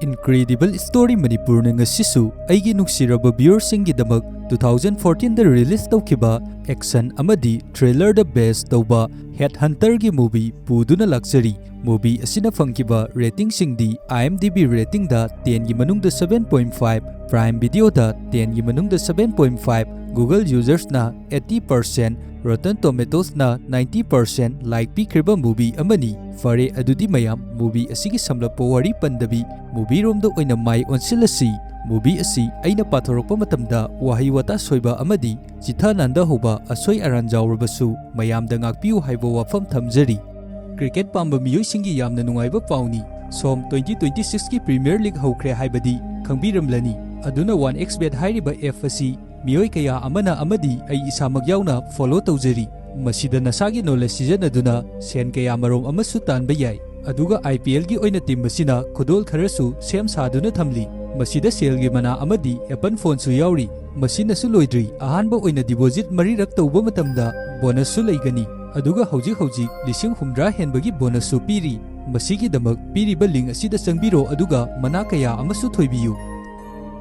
incredible story Manipur nang ngasisu aigi nuksiraba viewersinggidamak 2014 da release tawkiba action amadi trailer da base tawba HeadHunter gi movie puduna luxury movie asina fangkiba rating singdi IMDb rating da 10 gi manungda 7.5 Prime Video da 10 gi manungda 7.5 Google users na 80% Rotten Tomatoes na 90% like pikriba movie amani fare adudi mayam movie asigi samlapo wari pandabi movie romda oina mai onsilasi movie asi aina pathorokpa matamda wahi wata soiba amadi jitha nanda hoba asoi aran jawrabasu mayamda ngakpiu haiba wafam thamjari cricket pamba miyoi singi yamna nungaiba pauni som 2026 ki Premier League hokre haibadi khangbiramlani aduna 1xbet hairiba f asi miyoi kaya amana amadi ai isamak yauna follow tawjari masida nasagi knowledge sijanaduna sen kaya marom amasu tanba yai aduga IPL gi oina team masina khodol kharasu sem saduna thamli masida sel gi mana amadi Apple phone su yauri masina su loidri ahanba oina deposit marirak tawba matamda bonus su leigani aduga hauji lising humdra henbagi bonus su piri masigi damak piriba link asida sangbiro aduga mana kaya amasu thoibiyu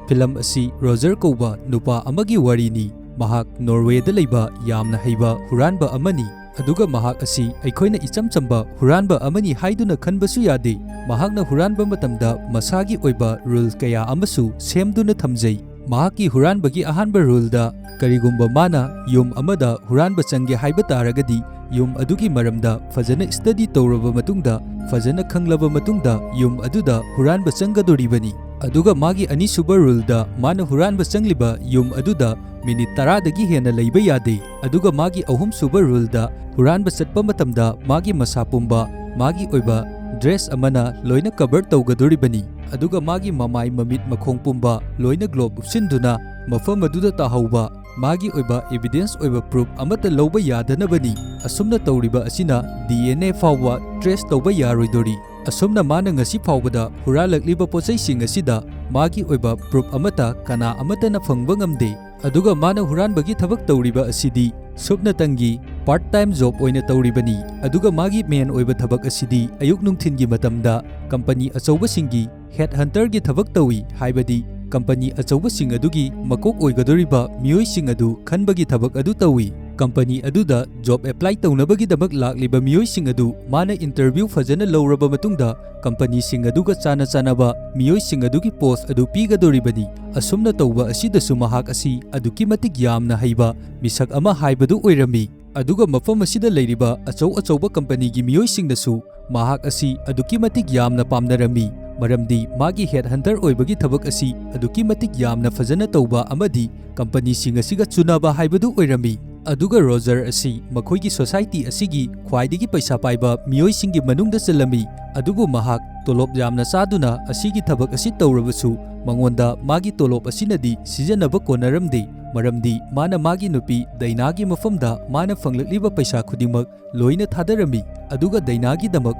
Film asi Roger Kouba nupa amagi warini mahak Norway da leiba yamna heiba Huranba amani aduga mahak asi aikoina icham chamba Huranba amani haiduna khanbasu yade mahakna Huranba matamda masagi oiba rule kaya amasu semduna thamjai mahaki Huranbagi ahanba rule da karigumba mana yum amada Huranba change haiba taragadi yum adugi maramda fajana study tawraba matungda fajana khanglaba matungda yum aduda Huranba changadoribani aduga magi ani suba rule da mana Huranba changliba yum aduda minute 10 dagi hena leiba yade aduga magi ahum suba rule da Huranba chatpa matamda magi masa pumba magi oiba dress amana loina cover tawgadoribani aduga magi mamai mamit makhong pumba loina globe upsinduna mafam aduda tahauba magi oiba evidence oiba proof amata loba yadanabani asumna tawriba asina DNA fawwa trace tawba yaroidori asumna mana ngasi fawbada huralakliba pochai sing asida magi oiba proof amata kana amata na phangba ngamde aduga mana Huranbagi thabak tawriba asidi subna tangi part time job oina tawribani aduga magi main oiba thabak asidi ayuk nungthingi matamda company achauba singi HeadHunter gi thabak tawi haibadi company achauba sing adugi makok oigadoriba mioi sing adu khanbagi thabak adu tawi company aduda job apply tawnabagi damak lakliba mioi sing adu mana interview fajana lawraba matungda company sing aduga chanaba mioi sing adugi post adu pigadoribani asumna tawba asida sumahak asi aduki matik yamna haiba misak ama haibadu oirami aduga mafam asida leiriba achauba company gi mioi sing dasu mahak asi aduki matik yamna pamnarami maramdi magi HeadHunter oibagi thabak asi aduki matik yamna fajana tawba amadi company sing asiga chunaba haibadu oirami aduga Roger asi makhoigi society asigi Khwaidagi paisa paiba miyoi singi manungda chalami adubu mahak tolop yamna saduna asigi thabak asi tawrabasu mangonda magi tolop asinadi sijanaba konaramde maramdi mana magi nupi dainagi mafamda mana fanglakliba paisa khudimak loina thadarami aduga dainagi damak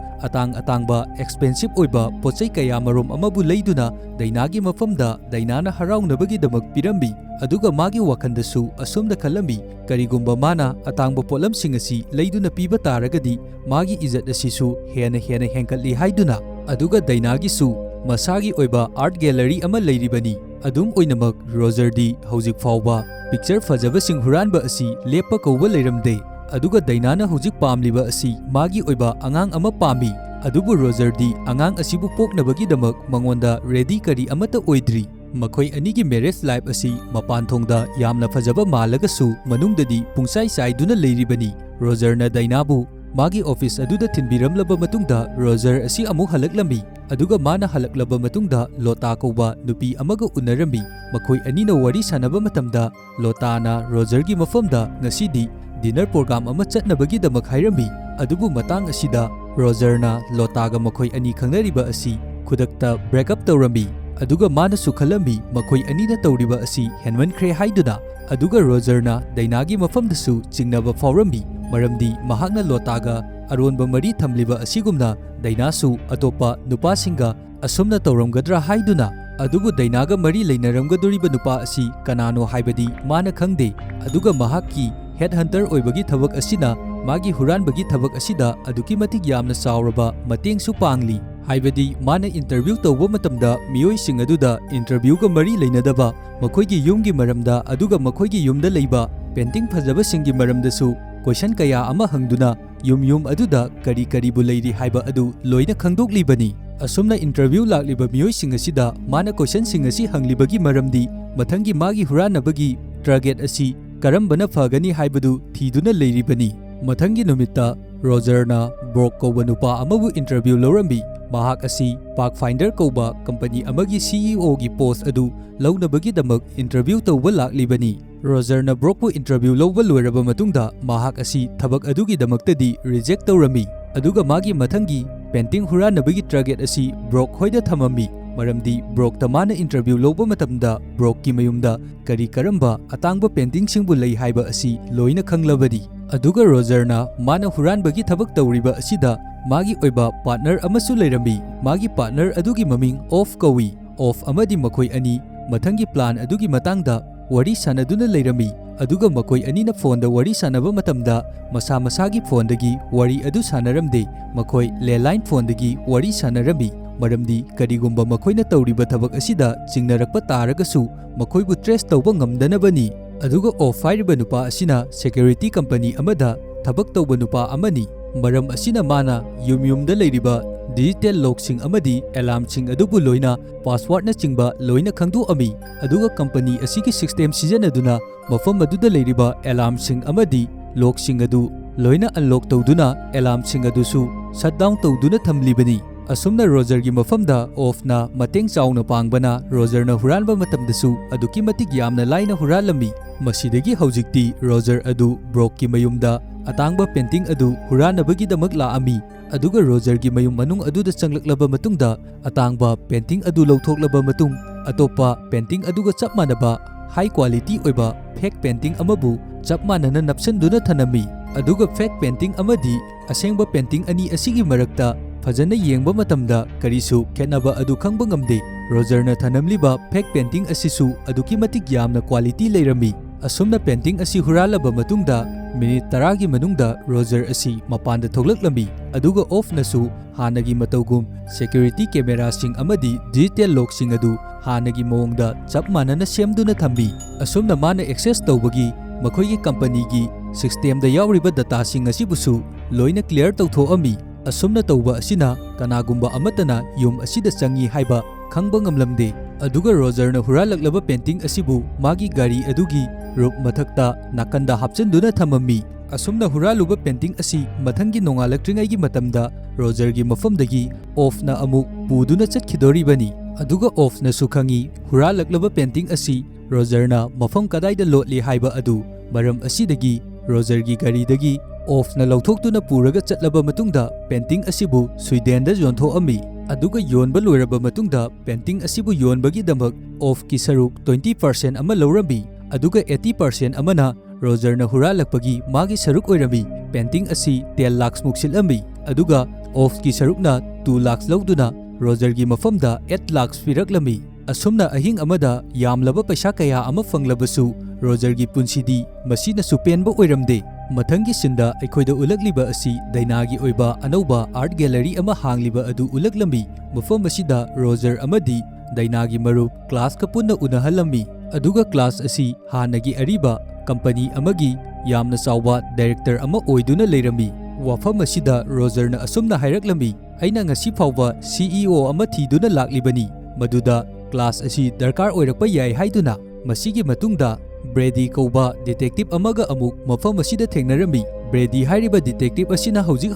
atangba expensive oiba pochai kaya marom amabu leiduna dainagi mafamda dainana haraunabagi damak pirambi aduga magi wakandasu asumda khalami karigumba mana atangba polamsing asi leiduna piba taragadi magi izat asisu hena henkatli haiduna aduga dainagi su masagi oiba art gallery ama leiribani adum oinamak Roger di hojik fawba picture fajaba sing Huranba asi lepa kouba leiramde aduga dainana hojik pamliba asi magi oiba angang ama pami adubu Roger di angang asibu poknabagi damak mangonda ready kari amata oidri makhoi anigi marriage life asi mapan thongda yamna fajaba malagasu manungdadi pungsai saiduna leiribani Roger na dainabu magi office aduda thinbiramlaba matungda Roger asi amu halaklami aduga mana halaklaba matungda Lota kouba nupi amaga unarami makhoi anina wari sanaba matamda Lotana Roger gi mafamda ngasidi dinner program ama chatnabagi damak hairami adubu matang asida Roger na Lotaga makhoi ani khangnariba asi khudakta break up tawrami aduga mana sukhalami makhoi anina tawriba asi henmankhre haiduna aduga Roger na dainagi mafamdasu chingnaba fawrami maramdi mahakna Lotaga aronba mari thamliba asigumna dainasu atopa nupasinga asumna tawramgadra haiduna adubu dainaga mari leinaramgadoriba nupa asi kanano haibadi mana khangde aduga mahakki HeadHunter oibagi thabak asina magi Huranbagi thabak asida aduki matik yamna sauraba mateng su pangli हाइबदी माना interview तौबा मतमदा मियोइसिंग अदुदा interview का मरी लेनदबा मखोइगी युमगी मरमदा अदुगा मखोइगी युमदा लेबा painting फजबसिंगी मरमदसु question कया अमा हंगदुना yum अदुदा करी करीबु लेरी हाइबा अदु लोइना खंगदोक्लिबनी असुमना interview लाक्लिबा मियोइसिंग असिदा माना क्वेश्चन सिंग असि हंगलिबगी मरमदी मथंगी मागी हुरानबगी टारगेट असि करमबना फगनी हाइबदु थीदुना लेरिबनी मथंगी नुमित्ता रोजरना ब्रोक कौबा नुपा अमबु इंटरव्यू लौरम्बी महाक असि पाक फाइंडर कौबा कंपनी अमगी सीईओ की पोस्ट अदु लौनबगीदमक इंटरव्यू तौबा लाक्लिबनी रोजरना ब्रोकपु इंटरव्यू लौबा लोइरबा मतुंगदा महाक असि थबक अदुगीदमक्तदी रिजेक्ट तौरम्बी अदुगा मागी मथंगी पेंटिंग हुरानबगी टारगेट असि ब्रोक होइदा थमम्बी मरमदी ब्रोक तमाना इंटरव्यू लौबा मतमदा ब्रोक की मयुमदा करी करम्बा अतांगबा पेंटिंग सिंगबु लई हाइबा असि लोइना खंगलबदी अदुगा रोजरना माना हुरानबगी थबक तौरिबा असिदा मागी ओइबा पार्टनर अमसु लेरम्बी मागी पार्टनर अदुगी ममिंग ऑफ कौई ऑफ अमदी मखोई अनी मथंगी प्लान अदुगी मतंगदा वरी सानदुना लेरम्बी अदुगा मखोई अनीना फोनदा वरी सानबा मतमदा मसा मसागी फोनदगी वरी अदु सानरमदे मखोई लैंडलाइन फोनदगी वरी सानरम्बी मरमदी करिगुम्बा मखोइना तौरिबा थबक असिदा चिंगनरकपा तारगसु मखोइबु ट्रेस तौबा ngमदनबनी अदुगा ऑफ हाइरिबा नुपा असिना सिक्योरिटी कंपनी अमदा थबक तौबा नुपा अमनी मरम असिना माना युमयुमदा लेरिबा डिजिटल लॉकसिंग अमदी अलार्मसिंग अदुबु लोइना पासवर्डना चिंगबा लोइना खंगदोअमी अदुगा कंपनी असिगी सिस्टम सिजनदुना मफम अदुदा लेरिबा अलार्मसिंग अमदी लॉकसिंग अदु लोइना अनलॉक तौदुना अलार्मसिंग अदुसु शटडाउन तौदुना थमलिबनी असुमना रोजरगी मफमदा ऑफना मतेंग चाउना पांगबना रोजरना हुरानबा मतमदसु अदुकी मतिक यामना लाइना हुरालमी मसिदगी हौजिक्ति रोजर अदु ब्रोककी मयुमदा अतांगबा पेंटिंग अदु हुरानबगीदमक लाअमी अदुगा रोजरगी मयुम मनुंग अदुदा चंगलक्लबा मतुंगदा अतांगबा पेंटिंग अदु लौथोक्लबा मतुंग अतोपा पेंटिंग अदुगा चप मानबा हाई क्वालिटी ओइबा फेक पेंटिंग अमबु चप मानना नपसनदुना थनमी अदुगा फेक पेंटिंग अमदी असेंगबा पेंटिंग अनी असिगी मरक्ता फजना येंगबा मतमदा करिसु खेनबा अदु खंगबा ngamde रोजरना थनमलिबा फेक पेंटिंग असिसु अदुकी मतिक यामना क्वालिटी लेरमी असुमना पेंटिंग असि हुरालबा मतुंगदा मिनिट 10 की मनुंगदा रोजर असि मपानदा थोगलक्लमी अदुगा ऑफनसु हानगी मतौगुम सिक्योरिटी कैमरा सिंग अमदी डिजिटल लॉक सिंग अदु हानगी मोंगदा चप मानना सेमदुना थंबी असुमना माना एक्सेस तौबगी मखोइगी कंपनीगी सिस्टमदा यावरिबा डाटा सिंग असिबुसु लोइना क्लियर तौथोअमी असुमना तौबा असिना कनागुम्बा अमतना युम असिदा चंगी हाइबा खंगबा ngamlamde अदुगा रोजरना हुरालक्लबा पेंटिंग असिबु मागी गाड़ी अदुगी रूप मथक्ता नाकंदा हापचनदुना थममी असुमना हुरालुबा पेंटिंग असि मथंगी नोंगालक्ट्रिंगैगी मतमदा रोजरगी मफमदगी ऑफना अमुक पुदुना चटखिदोरिबनी अदुगा ऑफना सुखंगी हुरालक्लबा पेंटिंग असि रोजरना मफम कदाइदा लोटली हाइबा अदु मरम असिदगी रोजरगी गाड़ीदगी ऑफना लौथोक्तुना पुरगा चटलबा मतुंगदा पेंटिंग असिबु स्वीडेनदा जोन्थोअमी अदुगा योनबा लोइरबा मतुंगदा पेंटिंग असिबु योनबगीदमक ऑफ की सरुक 20% अमा लौरमी अदुगा 80% अमना रोजरना हुरालक्पगी मागी सरुक ओइरमी पेंटिंग असि 10 लाख मुक्सिलअमी अदुगा ऑफ की सरुकना 2 लाख लौदुना रोजरगी मफमदा 8 लाख पिरक्लमी असुमना अहिंग अमदा यामलबा पैसा कया अमा फंगलबसु रोजरगी पुंसिदी मसीना सुपेनबा ओइरमदे मथंगी सिंदा अखोइदा उलगलिबा असि दैनागी ओइबा अनौबा आर्ट गैलरी अमा हांगलिबा अदु उलगलमी मफम असिदा रोजर अमदी दैनागी मरुप क्लास का पुन्ना उनहलमी अदुगा क्लास असि हानगी अरिबा कंपनी अमगी यामना चावबा डायरेक्टर अमा ओइदुना लेरमी वाफम असिदा रोजरना असुमना हाइरक्लमी अइना ngasi फावबा सीईओ अमा थीदुना लाक्लिबनी मदुदा क्लास असि दरकार ओइरकपा याय हाइदुना मसिगी मतुंगदा ब्रेडी कौबा डिटेक्टिव अमगा अमुक मफम असिदा थेंगनरमी ब्रेडी हाइरिबा डिटेक्टिव असिना हौजिक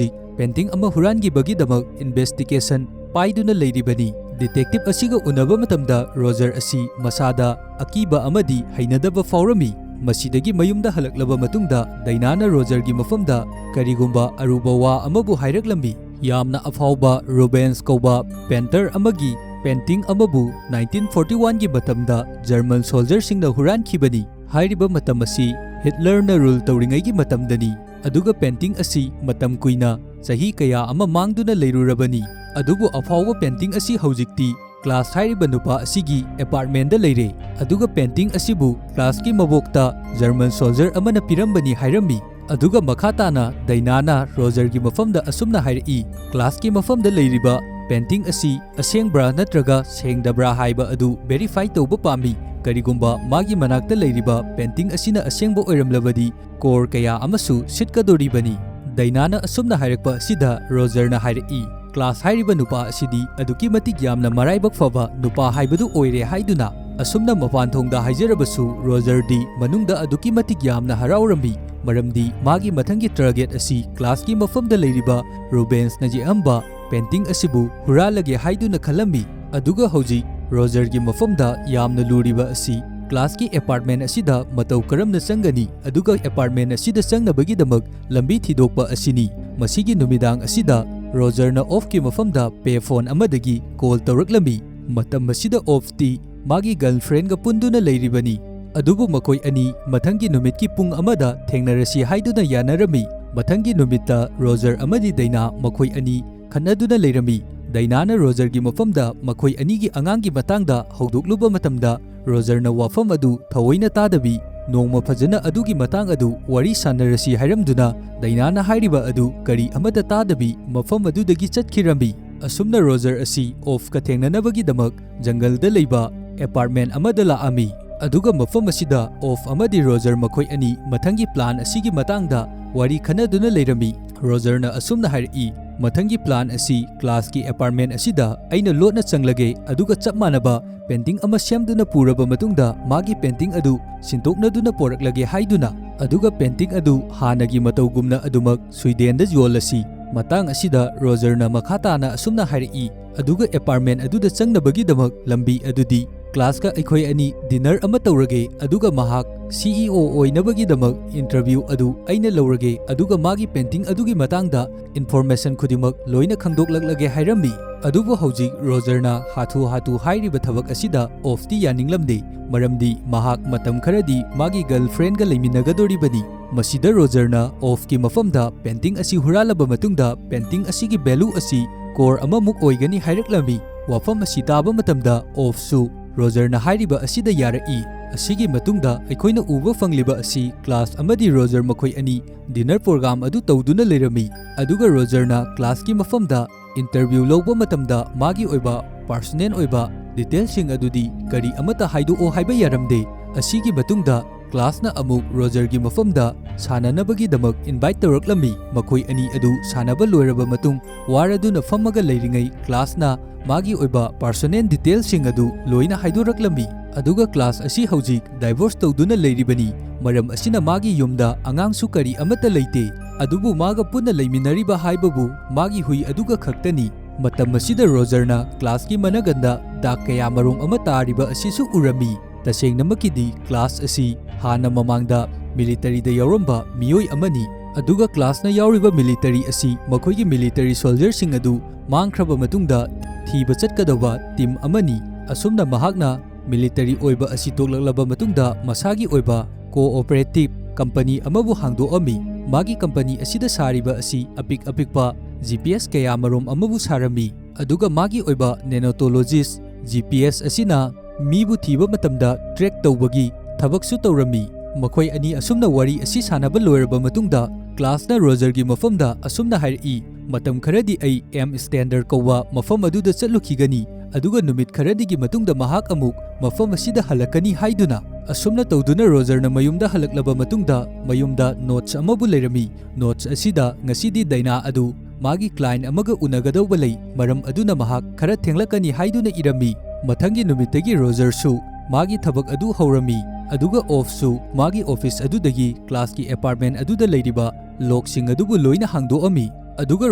पेंटिंग अमा हुरानगी बगीदमक इन्वेस्टिगेशन पाइदुना लेरिबनी डिटेक्टिव असिगा उनबा मतमदा रोजर असि मसादा अकीबा अमदी हैनदबा फावरमी मसिदगी मयुमदा हलक्लबा मतुंगदा दैनाना रोजरगी मफमदा करिगुम्बा अरुबा वा अमबु हाइरक्लमी यामना अफावबा रुबेंस कौबा पेंटर अमगी पेंटिंग अमबु 1941 की मतमदा जर्मन सोल्जर सिंगना हुरान खिबनी हाइरिबा मतम असि हिटलरना रूल तौरिंगै की मतमदनी अदुगा पेंटिंग असि मतम कुइना सही कया अमा मांगदुना लेरुरबनी अदुबु अफावबा पेंटिंग असि हौजिक्ति क्लास हाइरिबा नुपा असिगी अपार्टमेंट लेरे अदुगा पेंटिंग असिबु क्लास की मबोक्ता जर्मन सोल्जर अमना पिरंबनी हाइरमी अदुगा मखाताना दैनाना रोजर की मफमदा असुमना हाइरई क्लास की मफमदा लेरिबा painting asi asengbra natraga sengdabra haiba adu verify tauba pami karigumba magi manakta leiriba painting asina asengba oiramlabadi core kaya amasu sitkadoribani dainana asumna hairakpa sida Roger na hairaki class hairiba nupa asidi aduki matik yamna maraibak faba nupa haibadu oire haiduna asumna mapanthongda haijarabasu Roger di manungda aduki matik yamna haraurambi maramdi magi mathangi target asi class ki mafamda leiriba Rubens naji amba painting asibu huralage haiduna khalami aduga hauji Roger gi mafamda yamna luriba asi class ki apartment asida matau karamna sangani aduga apartment asida sangnabagi damak lambi thidokpa asini masigi numidang asida Roger na off ki mafamda payphone amadagi call tawraklami matam masida off ti magi girlfriend ga punduna leiribani adubu makoi ani mathangi numit ki pung amada thengnarasi haiduna yanarami mathangi numitta Roger amadi Daina makoi ani khanaduna leirami Dainana Roger gi mafamda makoi ani gi angangi matangda hawdokluba matamda Roger na wafam adu thawoina tadabi nongma phajana adugi matang adu wari sanarasi hairamduna Dainana hairiba adu kari amada tadabi mafam adudagi chatkhirami asumna Roger asi off ka thengnanabagi damak jungle da leiba apartment amada laami aduga mafam asida off amadi Roger makoi ani mathangi plan asigi matangda wari khanaduna leirami Roger na asumna hairi mathangi plan asi class ki apartment asida aina lotna changlage aduga chap manaba painting ama semduna puraba matungda magi painting adu sintoknaduna poraklage haiduna aduga painting adu hanagi matawgumna adumak Sweden da yolasi matang asida Roger na makhatana asumna hairi aduga apartment aduda changnabagi damak lambi adudi class ka aikhoi ani dinner ama tawrage aduga mahak CEO oinabagi damak interview adu aina lawrage aduga magi painting adugi matangda information khudimak loina khangdoklaklage hairami adubu hojik Roger na hatu hairiba thabak asida off ti yaninglamde maramdi mahak matam kharadi magi girlfriend ga leiminagadoribani masida Roger na off ki mafamda painting asi huralaba matungda painting asigi value asi core amamuk oigani hairaklami wafam asi taba matamda off su Roger na hairiba asida yarai asigi matungda aikoina uba fangliba asi class amadi Roger makoi ani dinner program adu tawduna leirami aduga Roger na class ki mafamda interview lawba matamda magi oiba personal oiba details sing adudi kari amata haidu o haiba yaramde asigi matungda class na amuk Roger gi mafamda sananabagi damak invite tawraklami makoi ani adu sanaba loiraba matung waraduna fammaga leiringai class na magi oiba personal details sing adu loina haidoraklami aduga class asi hojik divorce tawduna leiribani maram asina magi yumda angang su kari amata leite adubu maga punna leiminariba haibabu magi hui aduga khaktani matam asida Roger na class ki managanda dak kaya marong amata riba asisu urami tasengna makidi class asi hana mamangda military da yauramba miyoi amani aduga class na yauriba military asi makoigi military soldier sing adu mangkhraba matungda thiba chatkadaba team amani asumna mahakna military oiba asi toklaklaba matungda masagi oiba cooperative company amabu hangdoami magi company asida sariba asi apikpa GPS kaya marom amabu sarami aduga magi oiba nanotologist GPS asina mibu thiba matamda track tawbagi thabaksu tawrami makoi ani asumna wari asi sanaba loiraba matungda class na Roger gi mafamda asumna hairi matam kharadi ai M standard kowa mafam aduda chatlukigani aduga numit kharadi gi matungda mahak amuk mafam asida halakani haiduna asumna tawduna Roger na mayumda halaklaba matungda mayumda notes amabu leirami notes asida ngasidi Daina adu magi client amaga unagadawba lei maram aduna mahak khara thenglakani haiduna irami mathangi numitagi Roger su magi thabak adu haurami aduga off su magi office adudagi class ki apartment aduda leiriba lock sing adubu loina hangdoami aduga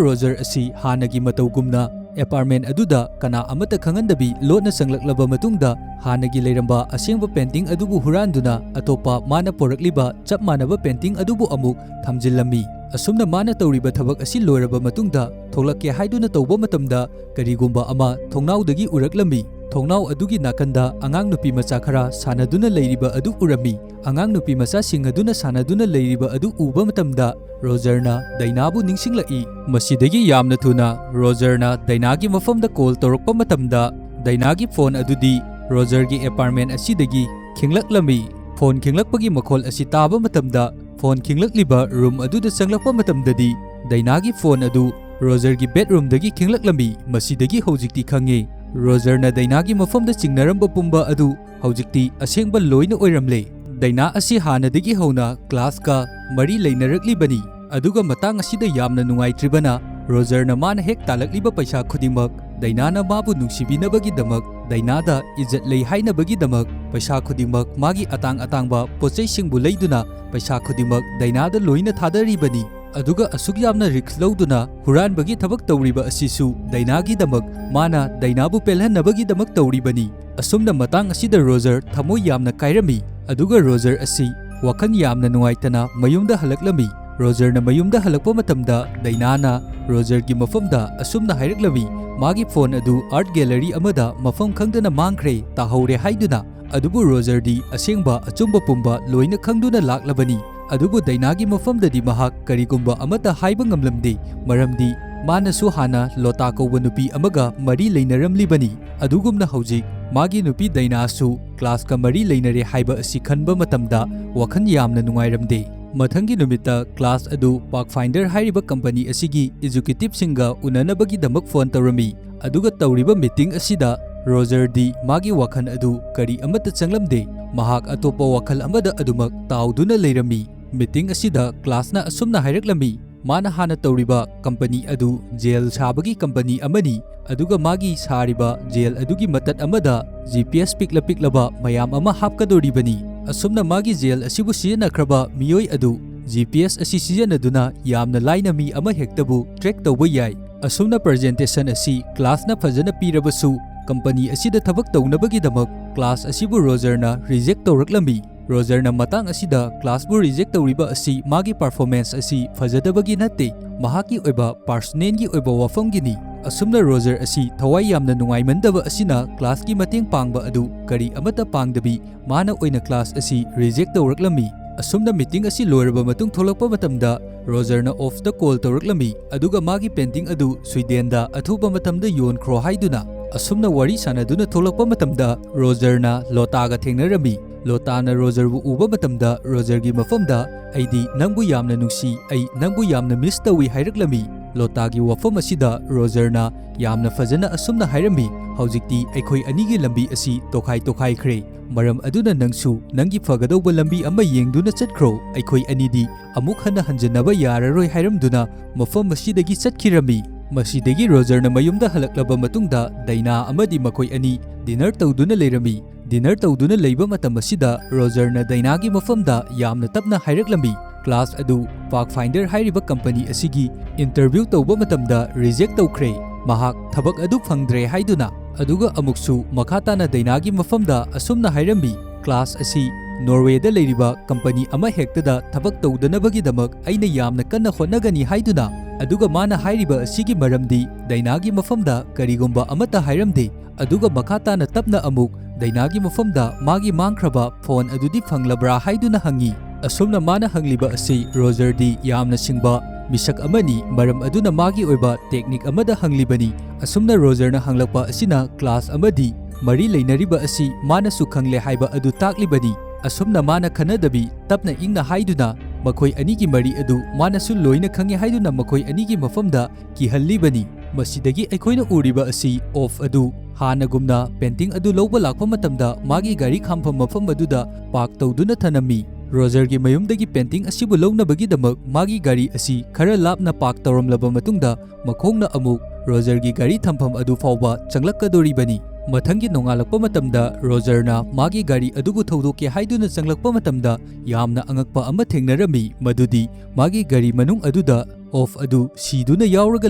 Roger asi hanagi matawgumna apartment aduda kana amata khangandabi lotna sanglaklaba matungda hanagi leiramba asengba painting adubu huranduna atopa mana porakliba chap manaba painting adubu amuk thamjillami asumna mana tawriba thabak asi loiraba matungda thoklakke haiduna tawba matamda karigumba ama thongnawdagi uraklami thongnau adugi nakanda angang nupi macha khara sanaduna leiriba adu urami angang nupi macha singaduna sanaduna leiriba adu uba matamda Roger na Dainabu ningsinglai masidagi yamna thuna Roger na Dainagi mafamda call tawrakpa matamda Dainagi phone adudi Roger gi apartment asidagi khinglaklami phone khinglakpagi makhol asi taba matamda phone khinglakliba room aduda changlakpa matamdadi Dainagi phone adu ꯔꯣꯖꯔꯒꯤ ꯕꯦꯗꯔꯨꯝꯗꯒꯤ ꯈꯤꯡꯂꯛꯂꯝꯃꯤ ꯃꯁꯤꯗꯒꯤ ꯍꯧꯖꯤꯛꯇꯤ ꯈꯪꯉꯦ ꯔꯣꯖꯔꯅ ꯗꯥꯏꯅꯥꯒꯤ ꯃꯐꯝꯗ ꯆꯤꯡꯅꯔꯝꯕ ꯄꯨꯝꯕ ꯑꯗꯨ ꯍꯧꯖꯤꯛꯇꯤ ꯑꯁꯦꯡꯕ ꯂꯣꯏꯅ ꯑꯣꯏꯔꯝꯂꯦ ꯗꯥꯏꯅꯥ ꯑꯁꯤ ꯍꯥꯟꯅꯗꯒꯤ ꯍꯧꯅ ꯀ꯭ꯂꯥꯁꯀ ꯃꯔꯤ ꯂꯩꯅꯔꯛꯂꯤꯕꯅꯤ ꯑꯗꯨꯒ ꯃꯇꯥꯡ ꯑꯁꯤꯗ ꯌꯥꯝꯅ ꯅꯨꯡꯉꯥꯏꯇ꯭ꯔꯤꯕꯅ ꯔꯣꯖꯔꯅ ꯃꯥꯅ ꯍꯦꯛ ꯇꯥꯜꯂꯛꯂꯤꯕ ꯄꯩꯁꯥ ꯈꯨꯗꯤꯡꯃꯛ ꯗꯥꯏꯅꯥꯅ ꯃꯥꯕꯨ ꯅꯨꯡꯁꯤꯕꯤꯅꯕꯒꯤꯗꯃꯛ ꯗꯥꯏꯅꯥꯗ ꯏꯖꯠ ꯂꯩ ꯍꯥꯏꯅꯕꯒꯤꯗꯃꯛ ꯄꯩꯁꯥ ꯈꯨꯗꯤꯡꯃꯛ ꯃꯥꯒꯤ ꯑꯇꯥꯡꯕ ꯄꯣꯠꯆꯩꯁꯤꯡꯕꯨ ꯂꯩꯗꯨꯅ ꯄꯩꯁꯥ ꯈꯨꯗꯤꯡꯃꯛ ꯗꯥꯏꯅꯥꯗ ꯂꯣꯏꯅ ꯊꯥꯗꯔꯤꯕꯅꯤ ꯑꯗꯨꯒ ꯑꯁꯨꯛ ꯌꯥꯝꯅ ꯔꯤꯛꯁ ꯂꯧꯗꯨꯅ ꯍꯨꯔꯥꯟꯕꯒꯤ ꯊꯕꯛ ꯇꯧꯔꯤꯕ ꯑꯁꯤꯁꯨ ꯗꯥꯏꯅꯥꯒꯤꯗꯃꯛ ꯃꯥꯅ ꯗꯥꯏꯅꯥꯕꯨ ꯄꯦꯜꯍꯟꯅꯕꯒꯤꯗꯃꯛ ꯇꯧꯔꯤꯕꯅꯤ ꯑꯁꯨꯝꯅ ꯃꯇꯥꯡ ꯑꯁꯤꯗ ꯔꯣꯖꯔ ꯊꯃꯣꯏ ꯌꯥꯝꯅ ꯀꯥꯏꯔꯝꯃꯤ ꯑꯗꯨꯒ ꯔꯣꯖꯔ ꯑꯁꯤ ꯋꯥꯈꯜ ꯌꯥꯝꯅ ꯅꯨꯡꯉꯥꯏꯇꯅ ꯃꯌꯨꯝꯗ ꯍꯜꯂꯛꯂꯝꯃꯤ ꯔꯣꯖꯔꯅ ꯃꯌꯨꯝꯗ ꯍꯜꯂꯛꯄ ꯃꯇꯝꯗ ꯗꯥꯏꯅꯥꯅ ꯔꯣꯖꯔꯒꯤ ꯃꯐꯝꯗ ꯑꯁꯨꯝꯅ ꯍꯥꯏꯔꯛꯂꯝꯃꯤ ꯃꯥꯒꯤ ꯐꯣꯟ ꯑꯗꯨ ꯑꯥꯔꯠ ꯒꯦꯂꯔꯤ ꯑꯃꯗ ꯃꯐꯝ ꯈꯪꯗꯅ ꯃꯥꯡꯈ꯭ꯔꯦ ꯇꯥꯍꯧꯔꯦ ꯍꯥꯏꯗꯨꯅ ꯑꯗꯨꯕꯨ ꯔꯣꯖꯔꯗꯤ ꯑꯁꯦꯡꯕ ꯑꯆꯨꯝꯕ ꯄꯨꯝꯕ ꯂꯣꯏꯅ ꯈꯪꯗꯨꯅ ꯂꯥꯛꯂꯕꯅꯤ ꯑꯗꯨꯕꯨ ꯗꯥꯏꯅꯥꯒꯤ ꯃꯐꯝꯗꯗꯤ ꯃꯍꯥꯛ ꯀꯔꯤꯒꯨꯝꯕ ꯑꯃꯠꯇ ꯍꯥꯏꯕ ꯉꯝꯂꯝꯗꯦ ꯃꯔꯝꯗꯤ ꯃꯥꯅꯁꯨ ꯍꯥꯟꯅ ꯂꯣꯇꯥ ꯀꯧꯕ ꯅꯨꯄꯤ ꯑꯃꯒ ꯃꯔꯤ ꯂꯩꯅꯔꯝꯂꯤꯕꯅꯤ ꯑꯗꯨꯒꯨꯝꯅ ꯍꯧꯖꯤꯛ ꯃꯥꯒꯤ ꯅꯨꯄꯤ ꯗꯥꯏꯅꯥꯁꯨ ꯀ꯭ꯂꯥꯁꯀ ꯃꯔꯤ ꯂꯩꯅꯔꯦ ꯍꯥꯏꯕ ꯑꯁꯤ ꯈꯟꯕ ꯃꯇꯝꯗ ꯋꯥꯈꯜ ꯌꯥꯝꯅ ꯅꯨꯡꯉꯥꯏꯔꯝꯗꯦ ꯃꯊꯪꯒꯤ ꯅꯨꯃꯤꯠꯇ ꯀ꯭ꯂꯥꯁ ꯑꯗꯨ ꯄꯥꯛꯐꯥꯏꯟꯗꯔ ꯍꯥꯏꯔꯤꯕ ꯀꯝꯄꯅꯤ ꯑꯁꯤꯒꯤ ꯑꯦꯖꯨꯀꯦꯇꯤꯕꯁꯤꯡꯒ ꯎꯅꯅꯕꯒꯤꯗꯃꯛ ꯐꯣꯟ ꯇꯧꯔꯝꯃꯤ ꯑꯗꯨꯒ ꯇꯧꯔꯤꯕ ꯃꯤꯇꯤꯡ ꯑꯁꯤꯗ ꯔꯣꯖꯔꯗꯤ ꯃꯥꯒꯤ ꯋꯥꯈꯜ ꯑꯗꯨ ꯀꯔꯤ ꯑꯃꯠꯇ ꯆꯪꯂꯝꯗꯦ ꯃꯍꯥꯛ ꯑꯇꯣꯞꯄ ꯋꯥꯈꯜ ꯑꯃꯗ ꯑꯗꯨꯃꯛ ꯇꯥꯎꯗꯨꯅ ꯂꯩꯔꯝꯃꯤ ꯃꯤꯇꯤꯡ ꯑꯁꯤꯗ ꯀ꯭ꯂꯥꯁꯅ ꯑꯁꯨꯝꯅ ꯍꯥꯏꯔꯛꯂꯝꯃꯤ ꯃꯥꯅ ꯍꯥꯟꯅ ꯇꯧꯔꯤꯕ ꯀꯝꯄꯅꯤ ꯑꯗꯨ ꯖꯦꯜ ꯁꯥꯕꯒꯤ ꯀꯝꯄꯅꯤ ꯑꯃꯅꯤ ꯑꯗꯨꯒ ꯃꯥꯒꯤ ꯁꯥꯔꯤꯕ ꯖꯦꯜ ꯑꯗꯨꯒꯤ ꯃꯇꯠ ꯑꯃꯗ GPS ꯄꯤꯛꯂꯕ ꯃꯌꯥꯝ ꯑꯃ ꯍꯥꯞꯀꯗꯣꯔꯤꯕꯅꯤ ꯑꯁꯨꯝꯅ ꯃꯥꯒꯤ ꯖꯦꯜ ꯑꯁꯤꯕꯨ ꯁꯤꯖꯤꯟꯅꯈ꯭ꯔꯕ ꯃꯤꯑꯣꯏ ꯑꯗꯨ GPS ꯑꯁꯤ ꯁꯤꯖꯤꯟꯅꯗꯨꯅ ꯌꯥꯝꯅ ꯂꯥꯏꯅ ꯃꯤ ꯑꯃꯍꯦꯛꯇꯕꯨ ꯇ꯭ꯔꯦꯛ ꯇꯧꯕ ꯌꯥꯏ ꯑꯁꯨꯝꯅ ꯄ꯭ꯔꯖꯦꯟꯇꯦꯁꯟ ꯑꯁꯤ ꯀ꯭ꯂꯥꯁꯅ ꯐꯖꯅ ꯄꯤꯔꯕꯁꯨ ꯀꯝꯄꯅꯤ ꯑꯁꯤꯗ ꯊꯕꯛ ꯇꯧꯅꯕꯒꯤꯗꯃꯛ ꯀ꯭ꯂꯥꯁ ꯑꯁꯤꯕꯨ ꯔꯣꯖꯔꯅ ꯔꯤꯖꯦꯛ ꯇꯧꯔꯛꯂꯝꯃꯤ ꯔꯣꯖꯔꯅ ꯃꯇꯥꯡ ꯑꯁꯤꯗ ꯀ꯭ꯂꯥꯁꯕꯨ ꯔꯤꯖꯦꯛ ꯇꯧꯔꯤꯕ ꯑꯁꯤ ꯃꯥꯒꯤ ꯄꯔꯐꯣꯔꯃꯦꯟꯁ ꯑꯁꯤ ꯐꯖꯗꯕꯒꯤ ꯅꯠꯇꯦ ꯃꯍꯥꯛꯀꯤ ꯑꯣꯏꯕ ꯄꯥꯔꯁꯣꯅꯦꯜꯒꯤ ꯑꯣꯏꯕ ꯋꯥꯐꯝꯒꯤꯅꯤ ꯑꯁꯨꯝꯅ ꯔꯣꯖꯔ ꯑꯁꯤ ꯊꯋꯥꯏ ꯌꯥꯝꯅ ꯅꯨꯡꯉꯥꯏꯃꯟꯗꯕ ꯑꯁꯤꯅ ꯀ꯭ꯂꯥꯁꯀꯤ ꯃꯇꯦꯡ ꯄꯥꯡꯕ ꯑꯗꯨ ꯀꯔꯤ ꯑꯃꯠꯇ ꯄꯥꯡꯗꯕꯤ ꯃꯥꯅ ꯑꯣꯏꯅ ꯀ꯭ꯂꯥꯁ ꯑꯁꯤ ꯔꯤꯖꯦꯛ ꯇꯧꯔꯛꯂꯝꯃꯤ ꯑꯁꯨꯝꯅ ꯃꯤꯇꯤꯡ ꯑꯁꯤ ꯂꯣꯏꯔꯕ ꯃꯇꯨꯡ ꯊꯣꯛꯂꯛꯄ ꯃꯇꯝꯗ ꯔꯣꯖꯔꯅ ꯑꯣꯐꯇ ꯀꯣꯜ ꯇꯧꯔꯛꯂꯝꯃꯤ ꯑꯗꯨꯒ ꯃꯥꯒꯤ ꯄꯦꯟꯇꯤꯡ ꯑꯗꯨ ꯁ꯭ꯋꯤꯗꯦꯟꯗ ꯑꯊꯨꯕ ꯃꯇꯝꯗ ꯌꯣꯟꯈ꯭ꯔꯣ ꯍꯥꯏꯗꯨꯅ ꯑꯁꯨꯝꯅ ꯋꯥꯔꯤ ꯁꯥꯟꯅꯗꯨꯅ ꯊꯣꯛꯂꯛꯄ ꯃꯇꯝꯗ ꯔꯣꯖꯔꯅ ꯂꯣꯇꯥꯒ ꯊꯦꯡꯅꯔꯝꯃꯤ ꯂꯣꯇꯥꯅ ꯔꯣꯖꯔꯕꯨ ꯎꯕ ꯃꯇꯝꯗ ꯔꯣꯖꯔꯒꯤ ꯃꯐꯝꯗ ꯑꯩꯗꯤ ꯅꯪꯕꯨ ꯌꯥꯝꯅ ꯅꯨꯡꯁꯤ ꯑꯩ ꯅꯪꯕꯨ ꯌꯥꯝꯅ ꯃꯤꯁ ꯇꯧꯏ ꯍꯥꯏꯔꯛꯂꯝꯃꯤ ꯂꯣꯇꯥꯒꯤ ꯋꯥꯐꯝ ꯑꯁꯤꯗ ꯔꯣꯖꯔꯅ ꯌꯥꯝꯅ ꯐꯖꯅ ꯑꯁꯨꯝꯅ ꯍꯥꯏꯔꯝꯃꯤ ꯍꯧꯖꯤꯛꯇꯤ ꯑꯩꯈꯣꯏ ꯑꯅꯤꯒꯤ ꯂꯝꯕꯤ ꯑꯁꯤ ꯇꯣꯈꯥꯏꯈ꯭ꯔꯦ ꯃꯔꯝ ꯑꯗꯨꯅ ꯅꯪꯁꯨ ꯅꯪꯒꯤ ꯐꯒꯗꯧꯕ ꯂꯝꯕꯤ ꯑꯃ ꯌꯦꯡꯗꯨꯅ ꯆꯠꯈ꯭ꯔꯣ ꯑꯩꯈꯣꯏ ꯑꯅꯤꯗꯤ ꯑꯃꯨꯛ ꯍꯟꯅ ꯍꯟꯖꯤꯟꯅꯕ ꯌꯥꯔꯔꯣꯏ ꯍꯥꯏꯔꯝꯗꯨꯅ ꯃꯐꯝ ꯑꯁꯤꯗꯒꯤ ꯆꯠꯈꯤꯔꯝꯃꯤ ꯃꯁꯤꯗꯒꯤ ꯔꯣꯖꯔꯅ ꯃꯌꯨꯝꯗ ꯍꯜꯂꯛꯂꯕ ꯃꯇꯨꯡꯗ ꯗꯥꯏꯅꯥ ꯑꯃꯗꯤ ꯃꯈꯣꯏ ꯑꯅꯤ ꯗꯤꯅꯔ ꯇꯧꯗꯨꯅ ꯂꯩꯔꯝꯃꯤ ꯗꯤꯅꯔ ꯇꯧꯗꯨꯅ ꯂꯩꯕ ꯃꯇꯝ ꯑꯁꯤꯗ ꯔꯣꯖꯔꯅ ꯗꯥꯏꯅꯥꯒꯤ ꯃꯐꯝꯗ ꯌꯥꯝꯅ ꯇꯞꯅ ꯍꯥꯏꯔꯛꯂꯝꯃꯤ ꯀ꯭ꯂꯥꯁ ꯑꯗꯨ ꯄꯥꯛꯐꯥꯏꯟꯗꯔ ꯍꯥꯏꯔꯤꯕ ꯀꯝꯄꯅꯤ ꯑꯁꯤꯒꯤ ꯏꯟꯇꯔꯚ꯭ꯌꯨ ꯇꯧꯕ ꯃꯇꯝꯗ ꯔꯤꯖꯦꯛ ꯇꯧꯈ꯭ꯔꯦ ꯃꯍꯥꯛ ꯊꯕꯛ ꯑꯗꯨ ꯐꯪꯗ꯭ꯔꯦ ꯍꯥꯏꯗꯨꯅ ꯑꯗꯨꯒ ꯑꯃꯨꯛꯁꯨ ꯃꯈꯥ ꯇꯥꯅ ꯗꯥꯏꯅꯥꯒꯤ ꯃꯐꯝꯗ ꯑꯁꯨꯝꯅ ꯍꯥꯏꯔꯝꯃꯤ ꯀ꯭ꯂꯥꯁ ꯑꯁꯤ ꯅꯣꯔꯋꯦꯗ ꯂꯩꯔꯤꯕ ꯀꯝꯄꯅꯤ ꯑꯃꯍꯦꯛꯇꯗ ꯊꯕꯛ ꯇꯧꯗꯅꯕꯒꯤꯗꯃꯛ ꯑꯩꯅ ꯌꯥꯝꯅ ꯀꯟꯅ ꯍꯣꯠꯅꯒꯅꯤ ꯍꯥꯏꯗꯨꯅ ꯑꯗꯨꯒ ꯃꯥꯅ ꯍꯥꯏꯔꯤꯕ ꯑꯁꯤꯒꯤ ꯃꯔꯝꯗꯤ ꯗꯥꯏꯅꯥꯒꯤ ꯃꯐꯝꯗ ꯀꯔꯤꯒꯨꯝꯕ ꯑꯃꯠꯇ ꯍꯥꯏꯔꯝꯗꯦ ꯑꯗꯨꯒ ꯃꯈꯥ ꯇꯥꯅ ꯇꯞꯅ ꯑꯃꯨꯛ ꯗꯥꯏꯅꯥꯒꯤ ꯃꯐꯝꯗ ꯃꯥꯒꯤ ꯃꯥꯡꯈ꯭ꯔꯕ ꯐꯣꯟ ꯑꯗꯨꯗꯤ ꯐꯪꯂꯕ꯭ꯔꯥ ꯍꯥꯏꯗꯨꯅ ꯍꯪꯉꯤ ꯑꯁꯨꯝꯅ ꯃꯥꯅ ꯍꯪꯂꯤꯕ ꯑꯁꯤ ꯔꯣꯖꯔꯗꯤ ꯌꯥꯝꯅ ꯁꯤꯡꯕ ꯃꯤꯁꯛ ꯑꯃꯅꯤ ꯃꯔꯝ ꯑꯗꯨꯅ ꯃꯥꯒꯤ ꯑꯣꯏꯕ ꯇꯦꯛꯅꯤꯛ ꯑꯃꯗ ꯍꯪꯂꯤꯕꯅꯤ ꯑꯁꯨꯝꯅ ꯔꯣꯖꯔꯅ ꯍꯪꯂꯛꯄ ꯑꯁꯤꯅ ꯀ꯭ꯂꯥꯁ ꯑꯃꯗꯤ ꯃꯔꯤ ꯂꯩꯅꯔꯤꯕ ꯑꯁꯤ ꯃꯥꯅꯁꯨ ꯈꯪꯂꯦ ꯍꯥꯏꯕ ꯑꯗꯨ ꯇꯥꯛꯂꯤꯕꯅꯤ ꯑꯁꯨꯝꯅ ꯃꯥꯅ ꯈꯟꯅꯗꯕꯤ ꯇꯞꯅ ꯏꯪꯅ ꯍꯥꯏꯗꯨꯅ ꯃꯈꯣꯏ ꯑꯅꯤꯒꯤ ꯃꯔꯤ ꯑꯗꯨ ꯃꯥꯅꯁꯨ ꯂꯣꯏꯅ ꯈꯪꯉꯦ ꯍꯥꯏꯗꯨꯅ ꯃꯈꯣꯏ ꯑꯅꯤꯒꯤ ꯃꯐꯝꯗ ꯀꯤꯍꯜꯂꯤꯕꯅꯤ ꯃꯁꯤꯗꯒꯤ ꯑꯩꯈꯣꯏꯅ ꯎꯔꯤꯕ ꯑꯁꯤ ꯑꯣꯐ ꯑꯗꯨ ꯍꯥꯟꯅꯒꯨꯝꯅ ꯄꯦꯟꯇꯤꯡ ꯑꯗꯨ ꯂꯧꯕ ꯂꯥꯛꯄ ꯃꯇꯝꯗ ꯃꯥꯒꯤ ꯒꯥꯔꯤ ꯈꯥꯝꯐꯝ ꯃꯐꯝ ꯑꯗꯨꯗ ꯄꯥꯔꯛ ꯇꯧꯗꯨꯅ ꯊꯅꯝꯃꯤ ꯔꯣꯖꯔꯒꯤ ꯃꯌꯨꯝꯗꯒꯤ ꯄꯦꯟꯇꯤꯡ ꯑꯁꯤꯕꯨ ꯂꯧꯅꯕꯒꯤꯗꯃꯛ ꯃꯥꯒꯤ ꯒꯥꯔꯤ ꯑꯁꯤ ꯈꯔ ꯂꯥꯞꯅ ꯄꯥꯔꯛ ꯇꯧꯔꯝꯂꯕ ꯃꯇꯨꯡꯗ ꯃꯈꯣꯡꯅ ꯑꯃꯨꯛ ꯔꯣꯖꯔꯒꯤ ꯒꯥꯔꯤ ꯊꯝꯐꯝ ꯑꯗꯨ ꯐꯥꯎꯕ ꯆꯪꯂꯛꯀꯗꯣꯔꯤꯕꯅꯤ ꯃꯊꯪꯒꯤ ꯅꯣꯡꯉꯥꯜꯂꯛꯄ ꯃꯇꯝꯗ ꯔꯣꯖꯔꯅ ꯃꯥꯒꯤ ꯒꯥꯔꯤ ꯑꯗꯨꯕꯨ ꯊꯧꯗꯣꯛꯀꯦ ꯍꯥꯏꯗꯨꯅ ꯆꯪꯂꯛꯄ ꯃꯇꯝꯗ ꯌꯥꯝꯅ ꯑꯉꯛꯄ ꯑꯃ ꯊꯦꯡꯅꯔꯝꯃꯤ ꯃꯗꯨꯗꯤ ꯃꯥꯒꯤ ꯒꯥꯔꯤ ꯃꯅꯨꯡ ꯑꯗꯨꯗ ꯑꯣꯐ ꯑꯗꯨ ꯁꯤꯗꯨꯅ ꯌꯥꯎꯔꯒ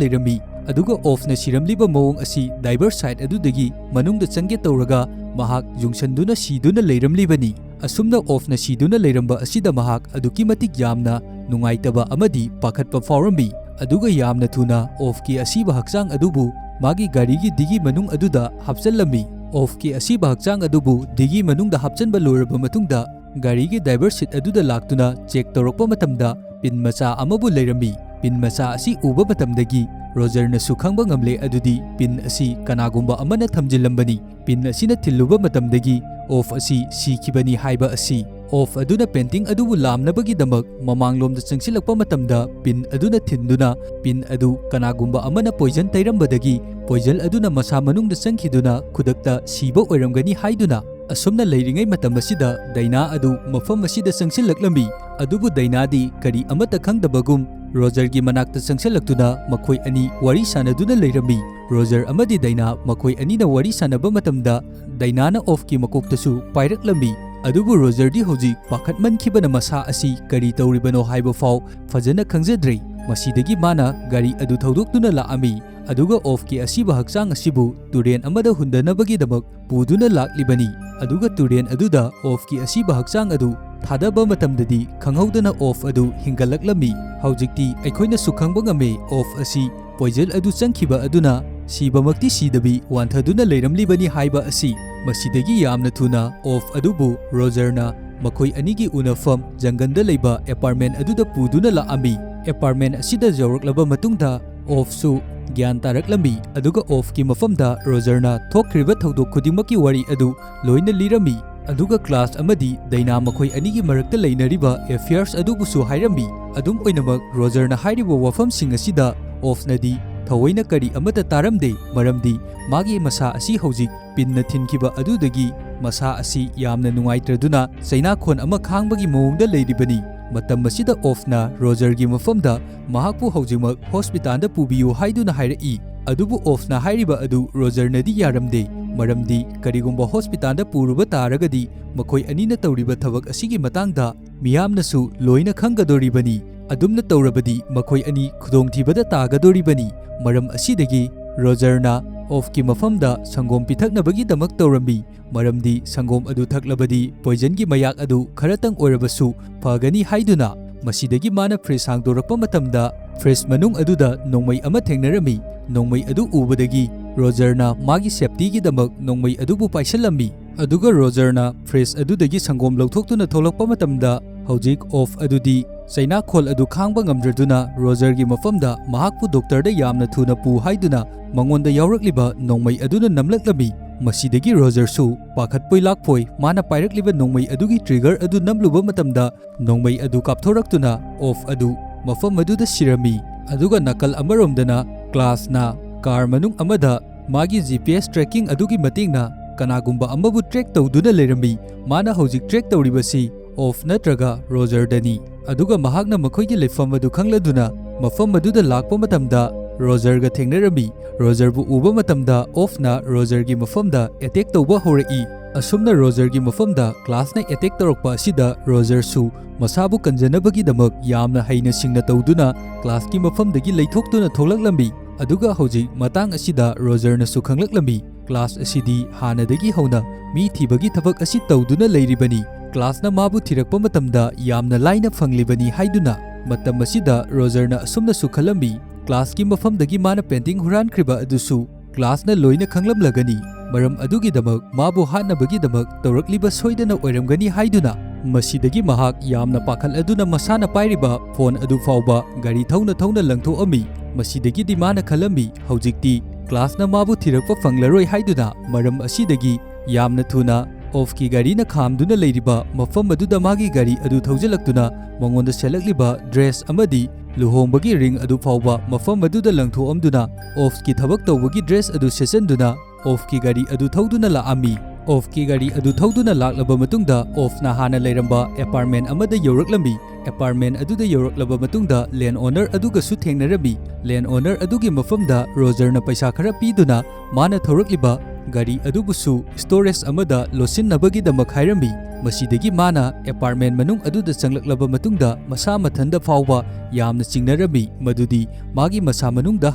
ꯂꯩꯔꯝꯃꯤ ꯑꯗꯨꯒ ꯑꯣꯐꯅ ꯁꯤꯔꯝꯂꯤꯕ ꯃꯑꯣꯡ ꯑꯁꯤ ꯗ꯭ꯔꯥꯏꯚꯔ ꯁꯥꯏꯠ ꯑꯗꯨꯗꯒꯤ ꯃꯅꯨꯡꯗ ꯆꯪꯒꯦ ꯇꯧꯔꯒ ꯃꯍꯥꯛ ꯌꯨꯡꯁꯟꯗꯨꯅ ꯁꯤꯗꯨꯅ ꯂꯩꯔꯝꯂꯤꯕꯅꯤ ꯑꯁꯨꯝꯅ ꯑꯣꯐꯅ ꯁꯤꯗꯨꯅ ꯂꯩꯔꯝꯕ ꯑꯁꯤꯗ ꯃꯍꯥꯛ ꯑꯗꯨꯛꯀꯤ ꯃꯇꯤꯛ ꯌꯥꯝꯅ ꯅꯨꯡꯉꯥꯏꯇꯕ ꯑꯃꯗꯤ ꯄꯥꯈꯠꯄ ꯐꯥꯎꯔꯝꯃꯤ ꯑꯗꯨꯒ ꯌꯥꯝꯅ ꯊꯨꯅ ꯑꯣꯐꯀꯤ ꯑꯁꯤꯕ ꯍꯛꯆꯥꯡ ꯑꯗꯨꯕꯨ ꯃꯥꯒꯤ ꯒꯥꯔꯤꯒꯤ ꯗꯤꯒꯤ ꯃꯅꯨꯡ ꯑꯗꯨꯗ ꯍꯥꯞꯆꯜꯂꯝꯃꯤ ꯑꯣꯐꯀꯤ ꯑꯁꯤꯕ ꯍꯛꯆꯥꯡ ꯑꯗꯨꯕꯨ ꯗꯤꯒꯤ ꯃꯅꯨꯡꯗ ꯍꯥꯞꯆꯟꯕ ꯂꯣꯏꯔꯕ ꯃꯇꯨꯡꯗ ꯒꯥꯔꯤꯒꯤ ꯗ꯭ꯔꯥꯏꯚꯔ ꯁꯤꯠ ꯑꯗꯨꯗ ꯂꯥꯛꯇꯨꯅ ꯆꯦꯛ ꯇꯧꯔꯛꯄ ꯃꯇꯝꯗ ꯄꯤꯟ ꯃꯆꯥ ꯑꯃꯕꯨ ꯂꯩꯔꯝꯃꯤ ꯄꯤꯟ ꯃꯆꯥ ꯑꯁꯤ ꯎꯕ ꯃꯇꯝꯗꯒꯤ ꯔꯣꯖꯔꯅꯁꯨ ꯈꯪꯕ ꯉꯝꯂꯦ ꯑꯗꯨꯗꯤ ꯄꯤꯟ ꯑꯁꯤ ꯀꯅꯥꯒꯨꯝꯕ ꯑꯃꯅ ꯊꯝꯖꯤꯜꯂꯝꯕꯅꯤ ꯄꯤꯟ ꯑꯁꯤꯅ ꯊꯤꯜꯂꯨꯕ ꯃꯇꯝꯗꯒꯤ ꯑꯣꯐ ꯑꯁꯤ ꯁꯤꯈꯤꯕꯅꯤ ꯍꯥꯏꯕ ꯑꯁꯤ ꯑꯣꯐ ꯑꯗꯨꯅ ꯄꯦꯟꯇꯤꯡ ꯑꯗꯨꯕꯨ ꯂꯥꯝꯅꯕꯒꯤꯗꯃꯛ ꯃꯃꯥꯡꯂꯣꯝꯗ ꯆꯪꯁꯤꯜꯂꯛꯄ ꯃꯇꯝꯗ ꯄꯤꯟ ꯑꯗꯨꯅ ꯊꯤꯟꯗꯨꯅ ꯄꯤꯟ ꯑꯗꯨ ꯀꯅꯥꯒꯨꯝꯕ ꯑꯃꯅ ꯄꯣꯏꯖꯟ ꯇꯩꯔꯝꯕꯗꯒꯤ ꯄꯣꯏꯖꯟ ꯑꯗꯨꯅ ꯃꯁꯥ ꯃꯅꯨꯡꯗ ꯆꯪꯈꯤꯗꯨꯅ ꯈꯨꯗꯛꯇ ꯁꯤꯕ ꯑꯣꯏꯔꯝꯒꯅꯤ ꯍꯥꯏꯗꯨꯅ ꯑꯁꯨꯝꯅ ꯂꯩꯔꯤꯉꯩ ꯃꯇꯝ ꯑꯁꯤꯗ ꯗꯥꯏꯅꯥ ꯑꯗꯨ ꯃꯐꯝ ꯑꯁꯤꯗ ꯆꯪꯁꯤꯜꯂꯛꯂꯝꯃꯤ ꯑꯗꯨꯕꯨ ꯗꯥꯏꯅꯥꯗꯤ ꯀꯔꯤ ꯑꯃꯠꯇ ꯈꯪꯗꯕꯒꯨꯝ ꯔꯣꯖꯔꯒꯤ ꯃꯅꯥꯛꯇ ꯆꯪꯁꯤꯜꯂꯛꯇꯨꯅ ꯃꯈꯣꯏ ꯑꯅꯤ ꯋꯥꯔꯤ ꯁꯥꯟꯅꯗꯨꯅ ꯂꯩꯔꯝꯃꯤ ꯔꯣꯖꯔ ꯑꯃꯗꯤ ꯗꯥꯏꯅꯥ ꯃꯈꯣꯏ ꯑꯅꯤꯅ ꯋꯥꯔꯤ ꯁꯥꯟꯅꯕ ꯃꯇꯝꯗ ꯗꯥꯏꯅꯥꯅ ꯑꯣꯐꯀꯤ ꯃꯀꯣꯛꯇꯁꯨ ꯄꯥꯏꯔꯛꯂꯝꯃꯤ ꯑꯗꯨꯕꯨ ꯔꯣꯖꯔꯗꯤ ꯍꯧꯖꯤꯛ ꯄꯥꯈꯠꯃꯟꯈꯤꯕꯅ ꯃꯁꯥ ꯑꯁꯤ ꯀꯔꯤ ꯇꯧꯔꯤꯕꯅꯣ ꯍꯥꯏꯕ ꯐꯥꯎ ꯐꯖꯅ ꯈꯪꯖꯗ꯭ꯔꯦ ꯃꯁꯤꯗꯒꯤ ꯃꯥꯅ ꯒꯥꯔꯤ ꯑꯗꯨ ꯊꯧꯗꯣꯛꯇꯨꯅ ꯂꯥꯛꯑꯝꯃꯤ ꯑꯗꯨꯒ ꯑꯣꯐꯀꯤ ꯑꯁꯤꯕ ꯍꯛꯆꯥꯡ ꯑꯁꯤꯕꯨ ꯇꯨꯔꯦꯟ ꯑꯃꯗ ꯍꯨꯟꯗꯅꯕꯒꯤꯗꯃꯛ ꯄꯨꯗꯨꯅ ꯂꯥꯛꯂꯤꯕꯅꯤ ꯑꯗꯨꯒ ꯇꯨꯔꯦꯟ ꯑꯗꯨꯗ ꯑꯣꯐꯀꯤ ꯑꯁꯤꯕ ꯍꯛꯆꯥꯡ ꯑꯗꯨ ꯊꯥꯗꯕ ꯃꯇꯝꯗꯗꯤ ꯈꯪꯍꯧꯗꯅ ꯑꯣꯐ ꯑꯗꯨ ꯍꯤꯡꯒꯠꯂꯛꯂꯝꯃꯤ ꯍꯧꯖꯤꯛꯇꯤ ꯑꯩꯈꯣꯏꯅꯁꯨ ꯈꯪꯕ ꯉꯝꯃꯦ ꯑꯣꯐ ꯑꯁꯤ ꯄꯣꯏꯖꯟ ꯑꯗꯨ ꯆꯪꯈꯤꯕ ꯑꯗꯨꯅ ꯁꯤꯕꯃꯛꯇꯤ ꯁꯤꯗꯕꯤ ꯋꯥꯟꯊꯗꯨꯅ ꯂꯩꯔꯝꯂꯤꯕꯅꯤ ꯍꯥꯏꯕ ꯑꯁꯤ ꯃꯁꯤꯗꯒꯤ ꯌꯥꯝꯅ ꯊꯨꯅ ꯑꯣꯐ ꯑꯗꯨꯕꯨ ꯔꯣꯖꯔꯅ ꯃꯈꯣꯏ ꯑꯅꯤꯒꯤ ꯎꯅꯐꯝ ꯖꯪꯒꯟꯗ ꯂꯩꯕ ꯑꯦꯄꯥꯔꯠꯃꯦꯟ ꯑꯗꯨꯗ ꯄꯨꯗꯨꯅ ꯂꯥꯛꯑꯝꯃꯤ ꯑꯦꯄꯥꯔꯠꯃꯦꯟ ꯑꯁꯤꯗ ꯌꯧꯔꯛꯂꯕ ꯃꯇꯨꯡꯗ ꯑꯣꯐꯁꯨ ꯒ꯭ꯌꯥꯟ ꯇꯥꯔꯛꯂꯝꯃꯤ ꯑꯗꯨꯒ ꯑꯣꯐꯀꯤ ꯃꯐꯝꯗ ꯔꯣꯖꯔꯅ ꯊꯣꯛꯈ꯭ꯔꯤꯕ ꯊꯧꯗꯣꯛ ꯈꯨꯗꯤꯡꯃꯛꯀꯤ ꯋꯥꯔꯤ ꯑꯗꯨ ꯂꯣꯏꯅ ꯂꯤꯔꯝꯃꯤ ꯑꯗꯨꯒ ꯀ꯭ꯂꯥꯁ ꯑꯃꯗꯤ ꯗꯥꯏꯅꯥ ꯃꯈꯣꯏ ꯑꯅꯤꯒꯤ ꯃꯔꯛꯇ ꯂꯩꯅꯔꯤꯕ ꯑꯦꯐꯤꯌꯔꯁ ꯑꯗꯨꯕꯨꯁꯨ ꯍꯥꯏꯔꯝꯃꯤ ꯑꯗꯨꯝ ꯑꯣꯏꯅꯃꯛ ꯔꯣꯖꯔꯅ ꯍꯥꯏꯔꯤꯕ ꯋꯥꯐꯝꯁꯤꯡ ꯑꯁꯤꯗ ꯑꯣꯐꯅꯗꯤ ꯊꯑꯣꯏꯅ ꯀꯔꯤ ꯑꯃꯠꯇ ꯇꯥꯔꯝꯗꯦ ꯃꯔꯝꯗꯤ ꯃꯥꯒꯤ ꯃꯁꯥ ꯑꯁꯤ ꯍꯧꯖꯤꯛ ꯄꯤꯟꯅ ꯊꯤꯟꯈꯤꯕ ꯑꯗꯨꯗꯒꯤ ꯃꯁꯥ ꯑꯁꯤ ꯌꯥꯝꯅ ꯅꯨꯡꯉꯥꯏꯇ꯭ꯔꯗꯨꯅ ꯆꯩꯅꯥꯈꯣꯟ ꯑꯃ ꯈꯥꯡꯕꯒꯤ ꯃꯑꯣꯡꯗ ꯂꯩꯔꯤꯕꯅꯤ ꯃꯇꯝ ꯑꯁꯤꯗ ꯑꯣꯐꯅ ꯔꯣꯖꯔꯒꯤ ꯃꯐꯝꯗ ꯃꯍꯥꯛꯄꯨ ꯍꯧꯖꯤꯛꯃꯛ ꯍꯣꯁꯄꯤꯇꯥꯜꯗ ꯄꯨꯕꯤꯌꯨ ꯍꯥꯏꯗꯨꯅ ꯍꯥꯏꯔꯛꯏ ꯑꯗꯨꯕꯨ ꯑꯣꯐꯅ ꯍꯥꯏꯔꯤꯕ ꯑꯗꯨ ꯔꯣꯖꯔꯅꯗꯤ ꯌꯥꯔꯝꯗꯦ ꯃꯔꯝꯗꯤ ꯀꯔꯤꯒꯨꯝꯕ ꯍꯣꯁꯄꯤꯇꯥꯜꯗ ꯄꯨꯔꯨꯕ ꯇꯥꯔꯒꯗꯤ ꯃꯈꯣꯏ ꯑꯅꯤꯅ ꯇꯧꯔꯤꯕ ꯊꯕꯛ ꯑꯁꯤꯒꯤ ꯃꯇꯥꯡꯗ ꯃꯤꯌꯥꯝꯅꯁꯨ ꯂꯣꯏꯅ ꯈꯪꯒꯗꯣꯔꯤꯕꯅꯤ ꯑꯗꯨꯝꯅ ꯇꯧꯔꯕꯗꯤ ꯃꯈꯣꯏ ꯑꯅꯤ ꯈꯨꯗꯣꯡꯊꯤꯕꯗ ꯇꯥꯒꯗꯣꯔꯤꯕꯅꯤ ꯃꯔꯝ ꯑꯁꯤꯗꯒꯤ ꯔꯣꯖꯔꯅ ꯑꯣꯐꯀꯤ ꯃꯐꯝꯗ ꯁꯪꯒꯣꯝ ꯄꯤꯊꯛꯅꯕꯒꯤꯗꯃꯛ ꯇꯧꯔꯝꯃꯤ ꯃꯔꯝꯗꯤ ꯁꯪꯒꯣꯝ ꯑꯗꯨ ꯊꯛꯂꯕꯗꯤ ꯄꯣꯏꯖꯟꯒꯤ ꯃꯌꯥꯛ ꯑꯗꯨ ꯈꯔꯇꯪ ꯑꯣꯏꯔꯕꯁꯨ ꯐꯒꯅꯤ ꯍꯥꯏꯗꯨꯅ ꯃꯁꯤꯗꯒꯤ ꯃꯥꯅ ꯐ꯭ꯔꯤꯖ ꯍꯥꯡꯗꯣꯔꯛꯄ ꯃꯇꯝꯗ ꯐ꯭ꯔꯤꯖ ꯃꯅꯨꯡ ꯑꯗꯨꯗ ꯅꯣꯡꯃꯩ ꯑꯃ ꯊꯦꯡꯅꯔꯝꯃꯤ ꯅꯣꯡꯃꯩ ꯑꯗꯨ ꯎꯕꯗꯒꯤ ꯔꯣꯖꯔꯅ ꯃꯥꯒꯤ ꯁꯦꯐꯇꯤꯒꯤꯗꯃꯛ ꯅꯣꯡꯃꯩ ꯑꯗꯨꯕꯨ ꯄꯥꯏꯁꯜꯂꯝꯃꯤ ꯑꯗꯨꯒ ꯔꯣꯖꯔꯅ ꯐ꯭ꯔꯤꯖ ꯑꯗꯨꯗꯒꯤ ꯁꯪꯒꯣꯝ ꯂꯧꯊꯣꯛꯇꯨꯅ ꯊꯣꯛꯂꯛꯄ ꯃꯇꯝꯗ ꯍꯧꯖꯤꯛ ꯑꯣꯐ ꯑꯗꯨꯗꯤ ꯆꯩꯅꯥꯈꯣꯜ ꯑꯗꯨ ꯈꯥꯡꯕ ꯉꯝꯗ꯭ꯔꯗꯨꯅ ꯔꯣꯖꯔꯒꯤ ꯃꯐꯝꯗ ꯃꯍꯥꯛꯄꯨ ꯗꯣꯛꯇꯔꯗ ꯌꯥꯝꯅ ꯊꯨꯅ ꯄꯨ ꯍꯥꯏꯗꯨꯅ ꯃꯉꯣꯟꯗ ꯌꯥꯎꯔꯛꯂꯤꯕ ꯅꯣꯡꯃꯩ ꯑꯗꯨꯅ ꯅꯝꯂꯛꯂꯝꯃꯤ ꯃꯁꯤꯗꯒꯤ ꯔꯣꯖꯔꯁꯨ ꯄꯥꯈꯠꯄꯣꯏ ꯂꯥꯛꯄꯣꯏ ꯃꯥꯅ ꯄꯥꯏꯔꯛꯂꯤꯕ ꯅꯣꯡꯃꯩ ꯑꯗꯨꯒꯤ ꯇ꯭ꯔꯤꯒꯔ ꯑꯗꯨ ꯅꯝꯂꯨꯕ ꯃꯇꯝꯗ ꯅꯣꯡꯃꯩ ꯑꯗꯨ ꯀꯥꯞꯊꯣꯔꯛꯇꯨꯅ ꯑꯣꯐ ꯑꯗꯨ ꯃꯐꯝ ꯑꯗꯨꯗ ꯁꯤꯔꯝꯃꯤ ꯑꯗꯨꯒ ꯅꯥꯀꯜ ꯑꯃꯔꯣꯝꯗꯅ ꯀ꯭ꯂꯥꯁꯅ ꯀꯥꯔ ꯃꯅꯨꯡ ꯑꯃꯗ ꯃꯥꯒꯤ GPS ꯇ꯭ꯔꯦꯀꯤꯡ ꯑꯗꯨꯒꯤ ꯃꯇꯦꯡꯅ ꯀꯅꯥꯒꯨꯝꯕ ꯑꯃꯕꯨ ꯇ꯭ꯔꯦꯛ ꯇꯧꯗꯨꯅ ꯂꯩꯔꯝꯃꯤ ꯃꯥꯅ ꯍꯧꯖꯤꯛ ꯇ꯭ꯔꯦꯛ ꯇꯧꯔꯤꯕꯁꯤ ꯑꯣꯐ ꯅꯠꯇ꯭ꯔꯒ ꯔꯣꯖꯔꯗꯅꯤ ꯑꯗꯨꯒ ꯃꯍꯥꯛꯅ ꯃꯈꯣꯏꯒꯤ ꯂꯩꯐꯝ ꯑꯗꯨ ꯈꯪꯂꯗꯨꯅ ꯃꯐꯝ ꯑꯗꯨꯗ ꯂꯥꯛꯄ ꯃꯇꯝꯗ ꯔꯣꯖꯔꯒ ꯊꯦꯡꯅꯔꯝꯃꯤ ꯔꯣꯖꯔꯕꯨ ꯎꯕ ꯃꯇꯝꯗ ꯑꯣꯐꯅ ꯔꯣꯖꯔꯒꯤ ꯃꯐꯝꯗ ꯑꯦꯇꯦꯛ ꯇꯧꯕ ꯍꯧꯔꯛꯏ ꯑꯁꯨꯝꯅ ꯔꯣꯖꯔꯒꯤ ꯃꯐꯝꯗ ꯀ꯭ꯂꯥꯁꯅ ꯑꯦꯇꯦꯛ ꯇꯧꯔꯛꯄ ꯑꯁꯤꯗ ꯔꯣꯖꯔꯁꯨ ꯃꯁꯥꯕꯨ ꯀꯟꯖꯅꯕꯒꯤꯗꯃꯛ ꯌꯥꯝꯅ ꯍꯩꯅ ꯁꯤꯡꯅ ꯇꯧꯗꯨꯅ ꯀ꯭ꯂꯥꯁꯀꯤ ꯃꯐꯝꯗꯒꯤ ꯂꯩꯊꯣꯛꯇꯨꯅ ꯊꯣꯛꯂꯛꯂꯝꯃꯤ ꯑꯗꯨꯒ ꯍꯧꯖꯤꯛ ꯃꯇꯥꯡ ꯑꯁꯤꯗ ꯔꯣꯖꯔꯅꯁꯨ ꯈꯪꯂꯛꯂꯝꯃꯤ ꯀ꯭ꯂꯥꯁ ꯑꯁꯤꯗꯤ ꯍꯥꯟꯅꯗꯒꯤ ꯍꯧꯅ ꯃꯤ ꯊꯤꯕꯒꯤ ꯊꯕꯛ ꯑꯁꯤ ꯇꯧꯗꯨꯅ ꯂꯩꯔꯤꯕꯅꯤ ꯀ꯭ꯂꯥꯁꯅ ꯃꯥꯕꯨ ꯊꯤꯔꯛꯄ ꯃꯇꯝꯗ ꯌꯥꯝꯅ लाइना फंगलिबनी हाइदुना मतम असिदा रोजरना असुमनसु खलम्बी क्लास की मफमदगी माना पेंटिंग हुरानख्रिबा अदुसु क्लासना लोइना खंगलमलगनी मरम अदुगिदमक माबु हानबगिदमक तौरक्लिबा सोइदना ओइरमगनी हाइदुना मसिदगी महाक यामना पाखल अदुना मसाना पाइरिबा फोन अदु फाउबा गाड़ी थौना थौना लंगथोअमी मसिदगी दिमाना खलम्बी हौजिक्ति क्लासना माबु थिरकपा फंगलरोइ हाइदुना मरम असिदगी यामना थुना ऑफ की गाड़ी न खामदुना लेरिबा मफम अदुदा मागी गाड़ी अदु थौजलक्तुना मंगोंदा सेलक्लिबा ड्रेस अमदी लुहोंबगी रिंग अदु फाउबा मफम अदुदा लंगथोअमदुना ऑफ की थबक तौबगी ड्रेस अदु सेसनदुना ऑफ की गाड़ी अदु थौदुना लाआमी ऑफ की गाड़ी अदु थौदुना लाक्लबा मतुंगदा ऑफ ना हाना लेरंबा अपार्टमेंट अमदा यौरक्लंबी अपार्टमेंट अदुदा यौरक्लबा मतुंगदा लैंड ओनर अदुगा सु थेंगनरबी लैंड ओनर अदुगी मफमदा रोजरना पैसा खरा पीदुना माना थौरक्लिबा गाड़ी अदुबुसु स्टोरेज अमदा लोसिननबगीदमक हाइरम्बी मसिदगी माना अपार्टमेंट मनुंग अदुदा चंगलक्लबा मतुंगदा मसा मथंदा फाउबा यामना चिंगनरबी मदुदी मागी मसा मनुंगदा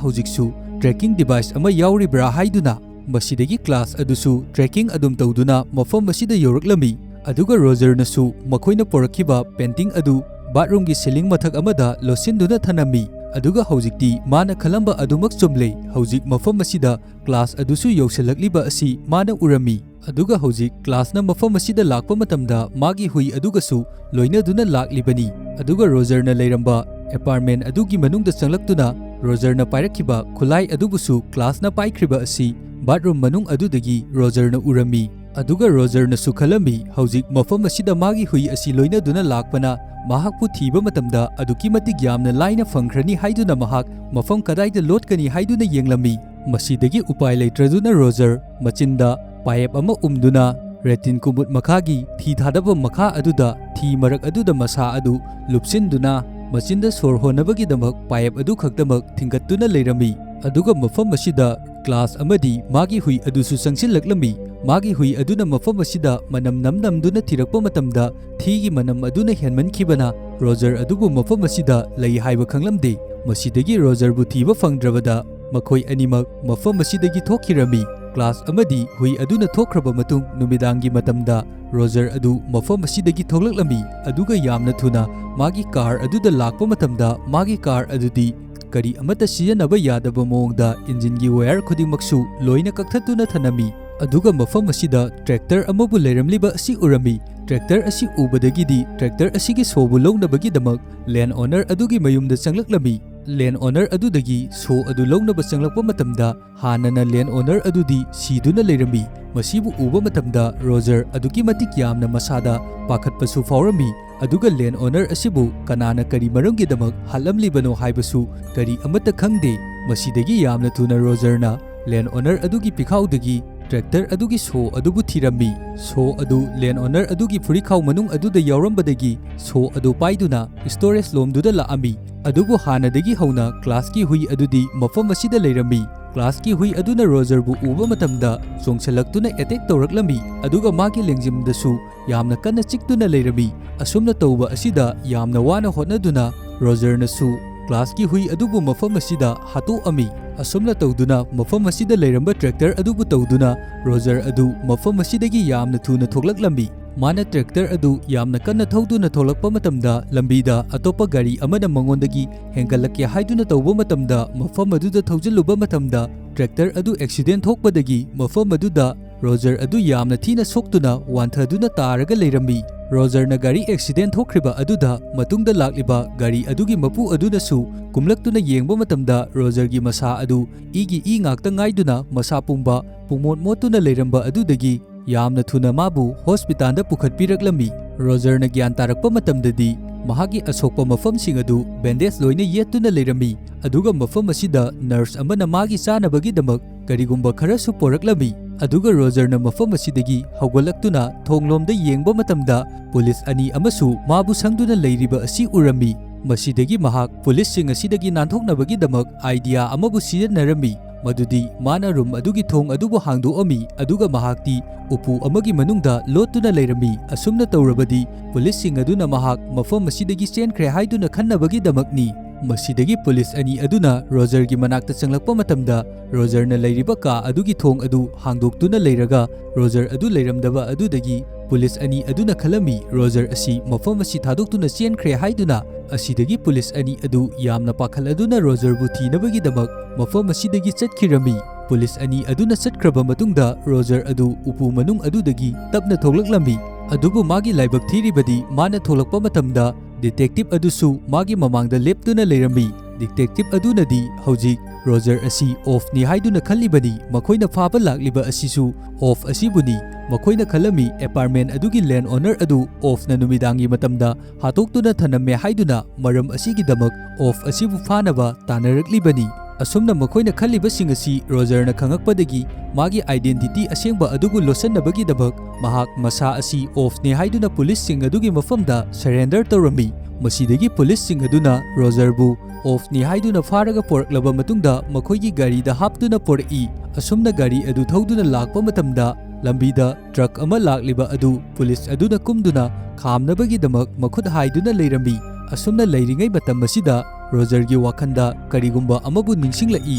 हौजिकसु ट्रैकिंग डिवाइस अमा याउरिब्रा हाइदुना मसिदगी क्लास अदुसु ट्रैकिंग अदुम तौदुना मफम मसिदा यौरक्लमी अदुगा रोजरनसु मखोइना पोरक्खिबा पेंटिंग अदु बाथरूम की सीलिंग मथक अमदा लोसिनदुना थनमी अदुगा हौजिकती माना खलंबा अदुमक चुमले हौजिक मफम मसिदा क्लास अदुसु यौसलक्लिबा असि माना उरमी अदुगा हौजिक क्लासना मफम मसिदा लाक्पा मतमदा मागी हुई अदुगसु लोइनदुना लाक्लिबनी अदुगा रोजरना लेरंबा अपार्टमेंट अदुगी मनुंगदा चंगलक्तुना रोजरना पाइरक्खिबा खुलाई अदुबुसु क्लासना पाइख्रिबा असि बाथरूम मनुंग अदुदगी रोजरना उरमी ꯑꯗꯨꯒ ꯔꯣꯖꯔꯅꯁꯨ ꯈꯜꯂꯝꯃꯤ ꯍꯧꯖꯤꯛ ꯃꯐꯝ ꯑꯁꯤꯗ ꯃꯥꯒꯤ ꯍꯨꯏ ꯑꯁꯤ ꯂꯣꯏꯅꯗꯨꯅ ꯂꯥꯛꯄꯅ ꯃꯍꯥꯛꯄꯨ ꯊꯤꯕ ꯃꯇꯝꯗ ꯑꯗꯨꯛꯀꯤ ꯃꯇꯤꯛ ꯌꯥꯝꯅ ꯂꯥꯏꯅ ꯐꯪꯈ꯭ꯔꯅꯤ ꯍꯥꯏꯗꯨꯅ ꯃꯍꯥꯛ ꯃꯐꯝ ꯀꯗꯥꯏꯗ ꯂꯣꯠꯀꯅꯤ ꯍꯥꯏꯗꯨꯅ ꯌꯦꯡꯂꯝꯃꯤ꯫ ꯃꯁꯤꯗꯒꯤ ꯎꯄꯥꯏ ꯂꯩꯇ꯭ꯔꯗꯨꯅ ꯔꯣꯖꯔ ꯃꯆꯤꯟꯗ ꯄꯥꯏꯞ ꯑꯃ ꯎꯝꯗꯨꯅ ꯔꯦꯇꯤꯟ ꯀꯨꯃꯨꯠ ꯃꯈꯥꯒꯤ ꯊꯤ ꯊꯥꯗꯐꯝ ꯃꯈꯥ ꯑꯗꯨꯗ ꯊꯤ ꯃꯔꯛ ꯑꯗꯨꯗ ꯃꯁꯥ ꯑꯗꯨ ꯂꯨꯞꯁꯤꯟꯗꯨꯅ ꯃꯆꯤꯟꯗ ꯁꯣꯔ ꯍꯣꯟꯅꯕꯒꯤꯗꯃꯛ ꯄꯥꯏꯞ ꯑꯗꯨ ꯈꯛꯇꯃꯛ ꯊꯤꯡꯒꯠꯇꯨꯅ ꯂꯩꯔꯝꯃꯤ꯫ ꯑꯗꯨꯒ ꯃꯐꯝ ꯑꯁꯤꯗ ꯀ꯭ꯂꯥꯁ ꯑꯃꯗꯤ ꯃꯥꯒꯤ ꯍꯨꯏ ꯑꯗꯨꯁꯨ ꯆꯪꯁꯤꯜꯂꯛꯂꯝꯃꯤ꯫ ꯃꯥꯒꯤ ꯍꯨꯏ ꯑꯗꯨꯅ ꯃꯐꯝ ꯑꯁꯤꯗ ꯃꯅꯝ ꯅꯝꯗꯨꯅ ꯊꯤꯔꯛꯄ ꯃꯇꯝꯗ ꯊꯤꯒꯤ ꯃꯅꯝ ꯑꯗꯨꯅ ꯍꯦꯟꯃꯟꯈꯤꯕꯅ ꯔꯣꯖꯔ ꯑꯗꯨꯕꯨ ꯃꯐꯝ ꯑꯁꯤꯗ ꯂꯩ ꯍꯥꯏꯕ ꯈꯪꯂꯝꯗꯦ꯫ ꯃꯁꯤꯗꯒꯤ ꯔꯣꯖꯔꯕꯨ ꯊꯤꯕ ꯐꯪꯗ꯭ꯔꯕꯗ ꯃꯈꯣꯏ ꯑꯅꯤꯃꯛ ꯃꯐꯝ ꯑꯁꯤꯗꯒꯤ ꯊꯣꯛꯈꯤꯔꯝꯃꯤ꯫ ꯀ꯭ꯂꯥꯁ ꯑꯃꯗꯤ ꯍꯨꯏ ꯑꯗꯨꯅ ꯊꯣꯛꯈ꯭ꯔꯕ ꯃꯇꯨꯡ ꯅꯨꯃꯤꯗꯥꯡꯒꯤ ꯃꯇꯝꯗ ꯔꯣꯖꯔ ꯑꯗꯨ ꯃꯐꯝ ꯑꯁꯤꯗꯒꯤ ꯊꯣꯛꯂꯛꯂꯝꯃꯤ꯫ ꯑꯗꯨꯒ ꯌꯥꯝꯅ ꯊꯨꯅ ꯃꯥꯒꯤ ꯀꯥꯔ ꯑꯗꯨꯗ ꯂꯥꯛꯄ ꯃꯇꯝꯗ ꯃꯥꯒꯤ ꯀꯥꯔ ꯑꯗꯨꯗꯤ ꯀꯔꯤ ꯑꯃꯠꯇ ꯁꯤꯖꯤꯟꯅꯕ ꯌꯥꯗꯕ ꯃꯑꯣꯡꯗ ꯏꯟꯖꯤꯟꯒꯤ ꯋꯥꯌꯔ ꯈꯨꯗꯤꯡꯃꯛꯁꯨ ꯂꯣꯏꯅ ꯀꯛꯊꯠꯇꯨꯅ ꯊꯅꯝꯃꯤ꯫ ꯑꯗꯨꯒ ꯃꯐꯝ ꯑꯁꯤꯗ ꯇ꯭ꯔꯦꯛꯇꯔ ꯑꯃꯕꯨ ꯂꯩꯔꯝꯂꯤꯕ ꯑꯁꯤ ꯎꯔꯝꯃꯤ꯫ ꯇ꯭ꯔꯦꯛꯇꯔ ꯑꯁꯤ ꯎꯕꯗꯒꯤꯗꯤ ꯇ꯭ꯔꯦꯛꯇꯔ ꯑꯁꯤꯒꯤ ꯁꯣꯕꯨ ꯂꯧꯅꯕꯒꯤꯗꯃꯛ ꯂꯦꯟ ꯑꯣꯅꯔ ꯑꯗꯨꯒꯤ ꯃꯌꯨꯝꯗ ꯆꯪꯂꯛꯂꯝꯃꯤ꯫ ꯂꯦꯟ ꯑꯣꯅꯔ ꯑꯗꯨꯗꯒꯤ ꯁꯣ ꯑꯗꯨ ꯂꯧꯅꯕ ꯆꯪꯂꯛꯄ ꯃꯇꯝꯗ ꯍꯥꯟꯅꯅ ꯂꯦꯟ ꯑꯣꯅꯔ ꯑꯗꯨꯗꯤ ꯁꯤꯗꯨꯅ ꯂꯩꯔꯝꯃꯤ꯫ ꯃꯁꯤꯕꯨ ꯎꯕ ꯃꯇꯝꯗ ꯔꯣꯖꯔ ꯑꯗꯨꯛꯀꯤ ꯃꯇꯤꯛ ꯌꯥꯝꯅ ꯃꯁꯥꯗ ꯄꯥꯈꯠꯄꯁꯨ ꯐꯥꯎꯔꯝꯃꯤ꯫ ꯑꯗꯨꯒ ꯂꯦꯟ ꯑꯣꯅꯔ ꯑꯁꯤꯕꯨ ꯀꯅꯥꯅ ꯀꯔꯤ ꯃꯔꯝꯒꯤꯗꯃꯛ ꯍꯥꯠꯂꯝꯂꯤꯕꯅꯣ ꯍꯥꯏꯕꯁꯨ ꯀꯔꯤ ꯑꯃꯠꯇ ꯈꯪꯗꯦ꯫ ꯃꯁꯤꯗꯒꯤ ꯌꯥꯝꯅ ꯊꯨꯅ ꯔꯣꯖꯔꯅ ꯂꯦꯟ ꯑꯣꯅꯔ ꯑꯗꯨꯒꯤ ꯄꯤꯈꯥꯎꯗꯒꯤ ꯇ꯭ꯔꯦꯛꯇꯔ ꯑꯗꯨꯒꯤ ꯁꯣ ꯑꯗꯨꯕꯨ ꯊꯤꯔꯝꯃꯤ꯫ ꯁꯣ ꯑꯗꯨ ꯂꯦꯟ ꯑꯣꯅꯔ ꯑꯗꯨꯒꯤ ꯐꯨꯔꯤꯈꯥꯎ ꯃꯅꯨꯡ ꯑꯗꯨꯗ ꯌꯥꯎꯔꯝꯕꯗꯒꯤ ꯁꯣ ꯑꯗꯨ ꯄꯥꯏꯗꯨꯅ ꯁ꯭ꯇꯣꯔꯦꯖ ꯂꯣꯝꯗꯨꯗ ꯂꯥꯛꯑꯝꯃꯤ꯫ ꯑꯗꯨꯕꯨ ꯍꯥꯟꯅꯗꯒꯤ ꯍꯧꯅ ꯀ꯭ꯂꯥꯁꯀꯤ ꯍꯨꯏ ꯑꯗꯨꯗꯤ ꯃꯐꯝ ꯑꯁꯤꯗ ꯂꯩꯔꯝꯃꯤ꯫ ꯀ꯭ꯂꯥꯁꯀꯤ ꯍꯨꯏ ꯑꯗꯨꯅ ꯔꯣꯖꯔꯕꯨ ꯎꯕ ꯃꯇꯝꯗ ꯆꯣꯡꯁꯤꯜꯂꯛꯇꯨꯅ ꯑꯦꯇꯦꯛ ꯇꯧꯔꯛꯂꯝꯃꯤ꯫ ꯑꯗꯨꯒ ꯃꯥꯒꯤ ꯂꯦꯡꯖꯤꯝꯗꯁꯨ ꯌꯥꯝꯅ ꯀꯟꯅ ꯆꯤꯛꯇꯨꯅ ꯂꯩꯔꯝꯃꯤ꯫ ꯑꯁꯨꯝꯅ ꯇꯧꯕ ꯑꯁꯤꯗ ꯌꯥꯝꯅ ꯋꯥꯅ ꯍꯣꯠꯅꯗꯨꯅ ꯔꯣꯖꯔꯅꯁꯨ ꯀ꯭ꯂꯥꯁꯀꯤ ꯍꯨꯏ ꯑꯗꯨꯕꯨ ꯃꯐꯝ ꯑꯁꯤꯗ ꯍꯥꯠꯇꯣꯛꯑꯝꯃꯤ꯫ ꯑꯁꯨꯝꯅ ꯇꯧꯗꯨꯅ ꯃꯐꯝ ꯑꯁꯤꯗ ꯂꯩꯔꯝꯕ ꯇ꯭ꯔꯦꯛꯇꯔ ꯑꯗꯨꯕꯨ ꯇꯧꯗꯨꯅ ꯔꯣꯖꯔ ꯑꯗꯨ ꯃꯐꯝ ꯑꯁꯤꯗꯒꯤ ꯌꯥꯝꯅ ꯊꯨꯅ ꯊꯣꯛꯂꯛꯂꯝꯃꯤ꯫ ꯃꯥꯅ ꯇ꯭ꯔꯦꯛꯇꯔ ꯑꯗꯨ ꯌꯥꯝꯅ ꯀꯟꯅ ꯊꯧꯗꯨꯅ ꯊꯣꯛꯂꯛꯄ ꯃꯇꯝꯗ ꯂꯝꯕꯤꯗ ꯑꯇꯣꯞꯄ ꯒꯥꯔꯤ ꯑꯃꯅ ꯃꯉꯣꯟꯗꯒꯤ ꯍꯦꯟꯒꯠꯂꯛꯀꯦ ꯍꯥꯏꯗꯨꯅ ꯇꯧꯕ ꯃꯇꯝꯗ ꯃꯐꯝ ꯑꯗꯨꯗ ꯊꯧꯖꯤꯜꯂꯨꯕ ꯃꯇꯝꯗ ꯇ꯭ꯔꯦꯛꯇꯔ ꯑꯗꯨ ꯑꯦꯛꯁꯤꯗꯦꯟ ꯊꯣꯛꯄꯗꯒꯤ ꯃꯐꯝ ꯑꯗꯨꯗ ꯔꯣꯖꯔ ꯑꯗꯨ ꯌꯥꯝꯅ ꯊꯤꯅ ꯁꯣꯛꯇꯨꯅ ꯋꯥꯟꯊꯗꯨꯅ ꯇꯥꯔꯒ ꯂꯩꯔꯝꯃꯤ꯫ ꯔꯣꯖꯔꯅ ꯒꯥꯔꯤ ꯑꯦꯛꯁꯤꯗꯦꯟ ꯊꯣꯛꯈ꯭ꯔꯤꯕ ꯑꯗꯨꯗ ꯃꯇꯨꯡꯗ ꯂꯥꯛꯂꯤꯕ ꯒꯥꯔꯤ ꯑꯗꯨꯒꯤ ꯃꯄꯨ ꯑꯗꯨꯅꯁꯨ ꯀꯨꯝꯂꯛꯇꯨꯅ ꯌꯦꯡꯕ ꯃꯇꯝꯗ ꯔꯣꯖꯔꯒꯤ ꯃꯁꯥ ꯑꯗꯨ ꯏ ꯉꯥꯛꯇ ꯉꯥꯏꯗꯨꯅ ꯃꯁꯥ ꯄꯨꯝꯕ ꯄꯨꯡꯃꯣꯠ ꯃꯣꯠꯇꯨꯅ ꯂꯩꯔꯝꯕ ꯑꯗꯨꯗꯒꯤ ꯌꯥꯝꯅ ꯊꯨꯅ ꯃꯥꯕꯨ ꯍꯣꯁꯄꯤꯇꯥꯜꯗ ꯄꯨꯈꯠꯄꯤꯔꯛꯂꯝꯃꯤ꯫ ꯔꯣꯖꯔꯅ ꯒ꯭ꯌꯥꯟ ꯇꯥꯔꯛꯄ ꯃꯇꯝꯗꯗꯤ ꯃꯍꯥꯛꯀꯤ ꯑꯁꯣꯛꯄ ꯃꯐꯝꯁꯤꯡ ꯑꯗꯨ ꯕꯦꯟꯗꯦꯖ ꯂꯣꯏꯅ ꯌꯦꯠꯇꯨꯅ ꯂꯩꯔꯝꯃꯤ꯫ ꯑꯗꯨꯒ ꯃꯐꯝ ꯑꯁꯤꯗ ꯅꯔꯁ ꯑꯃꯅ ꯃꯥꯒꯤ ꯆꯥꯅꯕꯒꯤꯗꯃꯛ ꯀꯔꯤꯒꯨꯝꯕ ꯈꯔꯁꯨ ꯄꯣꯔꯛꯂꯝꯃꯤ꯫ ꯑꯗꯨꯒ ꯔꯣꯖꯔꯅ ꯃꯐꯝ ꯑꯁꯤꯗꯒꯤ ꯍꯧꯒꯠꯂꯛꯇꯨꯅ ꯊꯣꯡꯂꯣꯝꯗ ꯌꯦꯡꯕ ꯃꯇꯝꯗ ꯄꯨꯂꯤꯁ ꯑꯅꯤ ꯑꯃꯁꯨ ꯃꯥꯕꯨ ꯁꯪꯗꯨꯅ ꯂꯩꯔꯤꯕ ꯑꯁꯤ ꯎꯔꯝꯃꯤ꯫ ꯃꯁꯤꯗꯒꯤ ꯃꯍꯥꯛ ꯄꯨꯂꯤꯁꯁꯤꯡ ꯑꯁꯤꯗꯒꯤ ꯅꯥꯟꯊꯣꯛꯅꯕꯒꯤꯗꯃꯛ ꯑꯥꯏꯗꯤꯌꯥ ꯑꯃꯕꯨ ꯁꯤꯖꯤꯟꯅꯔꯝꯃꯤ꯫ ꯃꯗꯨꯗꯤ ꯃꯥꯅ ꯔꯨꯝ ꯑꯗꯨꯒꯤ ꯊꯣꯡ ꯑꯗꯨꯕꯨ ꯍꯥꯡꯗꯣꯛꯑꯝꯃꯤ ꯑꯗꯨꯒ ꯃꯍꯥꯛꯇꯤ ꯎꯄꯨ ꯑꯃꯒꯤ ꯃꯅꯨꯡꯗ ꯂꯣꯠꯇꯨꯅ ꯂꯩꯔꯝꯃꯤ꯫ ꯑꯁꯨꯝꯅ ꯇꯧꯔꯕꯗꯤ ꯄꯨꯂꯤꯁꯁꯤꯡ ꯑꯗꯨꯅ ꯃꯍꯥꯛ ꯃꯐꯝ ꯑꯁꯤꯗꯒꯤ ꯆꯦꯟꯈ꯭ꯔꯦ ꯍꯥꯏꯗꯨꯅ ꯈꯟꯅꯕꯒꯤꯗꯃꯛꯅꯤ꯫ ꯃꯁꯤꯗꯒꯤ ꯄꯨꯂꯤꯁ ꯑꯅꯤ ꯑꯗꯨꯅ ꯔꯣꯖꯔꯒꯤ ꯃꯅꯥꯛꯇ ꯆꯪꯂꯛꯄ ꯃꯇꯝꯗ ꯔꯣꯖꯔꯅ ꯂꯩꯔꯤꯕ ꯀꯥ ꯑꯗꯨꯒꯤ ꯊꯣꯡ ꯑꯗꯨ ꯍꯥꯡꯗꯣꯛꯇꯨꯅ ꯂꯩꯔꯒ ꯔꯣꯖꯔ ꯑꯗꯨ ꯂꯩꯔꯝꯗꯕ ꯑꯗꯨꯗꯒꯤ ꯄꯨꯂꯤꯁ ꯑꯅꯤ ꯑꯗꯨꯅ ꯈꯜꯂꯝꯃꯤ ꯔꯣꯖꯔ ꯑꯁꯤ ꯃꯐꯝ ꯑꯁꯤ ꯊꯥꯗꯣꯛꯇꯨꯅ ꯆꯦꯟꯈ꯭ꯔꯦ ꯍꯥꯏꯗꯨꯅ꯫ ꯑꯁꯤꯗꯒꯤ ꯄꯨꯂꯤꯁ ꯑꯅꯤ ꯑꯗꯨ ꯌꯥꯝꯅ ꯄꯥꯈꯠꯂꯗꯨꯅ ꯔꯣꯖꯔꯕꯨ ꯊꯤꯅꯕꯒꯤꯗꯃꯛ ꯃꯐꯝ ꯑꯁꯤꯗꯒꯤ ꯆꯠꯈꯤꯔꯝꯃꯤ꯫ ꯄꯨꯂꯤꯁ ꯑꯅꯤ ꯑꯗꯨꯅ ꯆꯠꯈ꯭ꯔꯕ ꯃꯇꯨꯡꯗ ꯔꯣꯖꯔ ꯑꯗꯨ ꯎꯄꯨ ꯃꯅꯨꯡ ꯑꯗꯨꯗꯒꯤ ꯇꯞꯅ ꯊꯣꯛꯂꯛꯂꯝꯃꯤ꯫ ꯑꯗꯨꯕꯨ ꯃꯥꯒꯤ ꯂꯥꯏꯕꯛ ꯊꯤꯔꯤꯕꯗꯤ ꯃꯥꯅ ꯊꯣꯛꯂꯛꯄ ꯃꯇꯝꯗ ꯗꯤꯇꯦꯛꯇꯤꯚ ꯑꯗꯨꯁꯨ ꯃꯥꯒꯤ ꯃꯃꯥꯡꯗ ꯂꯦꯞꯇꯨꯅ ꯂꯩꯔꯝꯃꯤ꯫ ꯗꯤꯇꯦꯛꯇꯤꯚ ꯑꯗꯨꯅꯗꯤ ꯍꯧꯖꯤꯛ ꯔꯣꯖꯔ ꯑꯁꯤ ꯑꯣꯐꯅꯤ ꯍꯥꯏꯗꯨꯅ ꯈꯜꯂꯤꯕꯅꯤ꯫ ꯃꯈꯣꯏꯅ ꯐꯥꯕ ꯂꯥꯛꯂꯤꯕ ꯑꯁꯤꯁꯨ ꯑꯣꯐ ꯑꯁꯤꯕꯨꯅꯤ꯫ ꯃꯈꯣꯏꯅ ꯈꯜꯂꯝꯃꯤ ꯑꯦꯄꯥꯔꯠꯃꯦꯟ ꯑꯗꯨꯒꯤ ꯂꯦꯟ ꯑꯣꯅꯔ ꯑꯗꯨ ꯑꯣꯐꯅ ꯅꯨꯃꯤꯗꯥꯡꯒꯤ ꯃꯇꯝꯗ ꯍꯥꯠꯇꯣꯛꯇꯨꯅ ꯊꯅꯝꯃꯦ ꯍꯥꯏꯗꯨꯅ ꯃꯔꯝ ꯑꯁꯤꯒꯤꯗꯃꯛ ꯑꯣꯐ ꯑꯁꯤꯕꯨ ꯐꯥꯅꯕ ꯇꯥꯟꯅꯔꯛꯂꯤꯕꯅꯤ꯫ ꯑꯁꯨꯝꯅ ꯃꯈꯣꯏꯅ ꯈꯜꯂꯤꯕꯁꯤꯡ ꯑꯁꯤ ꯔꯣꯖꯔꯅ ꯈꯪꯉꯛꯄꯗꯒꯤ ꯃꯥꯒꯤ ꯑꯥꯏꯗꯦꯟꯇꯤꯇꯤ ꯑꯁꯦꯡꯕ ꯑꯗꯨꯕꯨ ꯂꯣꯠꯁꯤꯟꯅꯕꯒꯤꯗꯃꯛ ꯃꯍꯥꯛ ꯃꯁꯥ ꯑꯁꯤ ꯑꯣꯐꯅꯤ ꯍꯥꯏꯗꯨꯅ ꯄꯨꯂꯤꯁꯁꯤꯡ ꯑꯗꯨꯒꯤ ꯃꯐꯝꯗ ꯁꯔꯦꯟꯗꯔ ꯇꯧꯔꯝꯃꯤ꯫ ꯃꯁꯤꯗꯒꯤ ꯄꯨꯂꯤꯁꯁꯤꯡ ꯑꯗꯨꯅ ꯔꯣꯖꯔꯕꯨ ꯑꯣꯐꯅꯤ ꯍꯥꯏꯗꯨꯅ ꯐꯥꯔꯒ ꯄꯣꯔꯛꯂꯕ ꯃꯇꯨꯡꯗ ꯃꯈꯣꯏꯒꯤ ꯒꯥꯔꯤꯗ ꯍꯥꯞꯇꯨꯅ ꯄꯣꯔꯛꯏ꯫ ꯑꯁꯨꯝꯅ ꯒꯥꯔꯤ ꯑꯗꯨ ꯊꯧꯗꯨꯅ ꯂꯥꯛꯄ ꯃꯇꯝꯗ ꯂꯝꯕꯤꯗ ꯇ꯭ꯔꯛ ꯑꯃ ꯂꯥꯛꯂꯤꯕ ꯑꯗු ꯄꯨꯂꯤꯁ ꯑꯗꯨꯅ ꯀꯨꯝꯗꯨꯅ ꯈꯥꯝꯅꯕꯒꯤꯗꯃꯛ ꯃꯈꯨꯠ ꯍꯥꯏꯗꯨꯅ ꯂꯩꯔꯝꯃꯤ꯫ ꯑꯁꯨꯝꯅ ꯂꯩꯔꯤꯉꯩ ꯃꯇꯝ ꯑꯁꯤꯗ ꯔꯣꯖꯔꯒꯤ ꯋꯥꯈꯟꯗ ꯀꯔꯤꯒꯨꯝꯕ ꯑꯃꯕꯨ ꯅꯤꯡꯁꯤꯡꯂꯛꯏ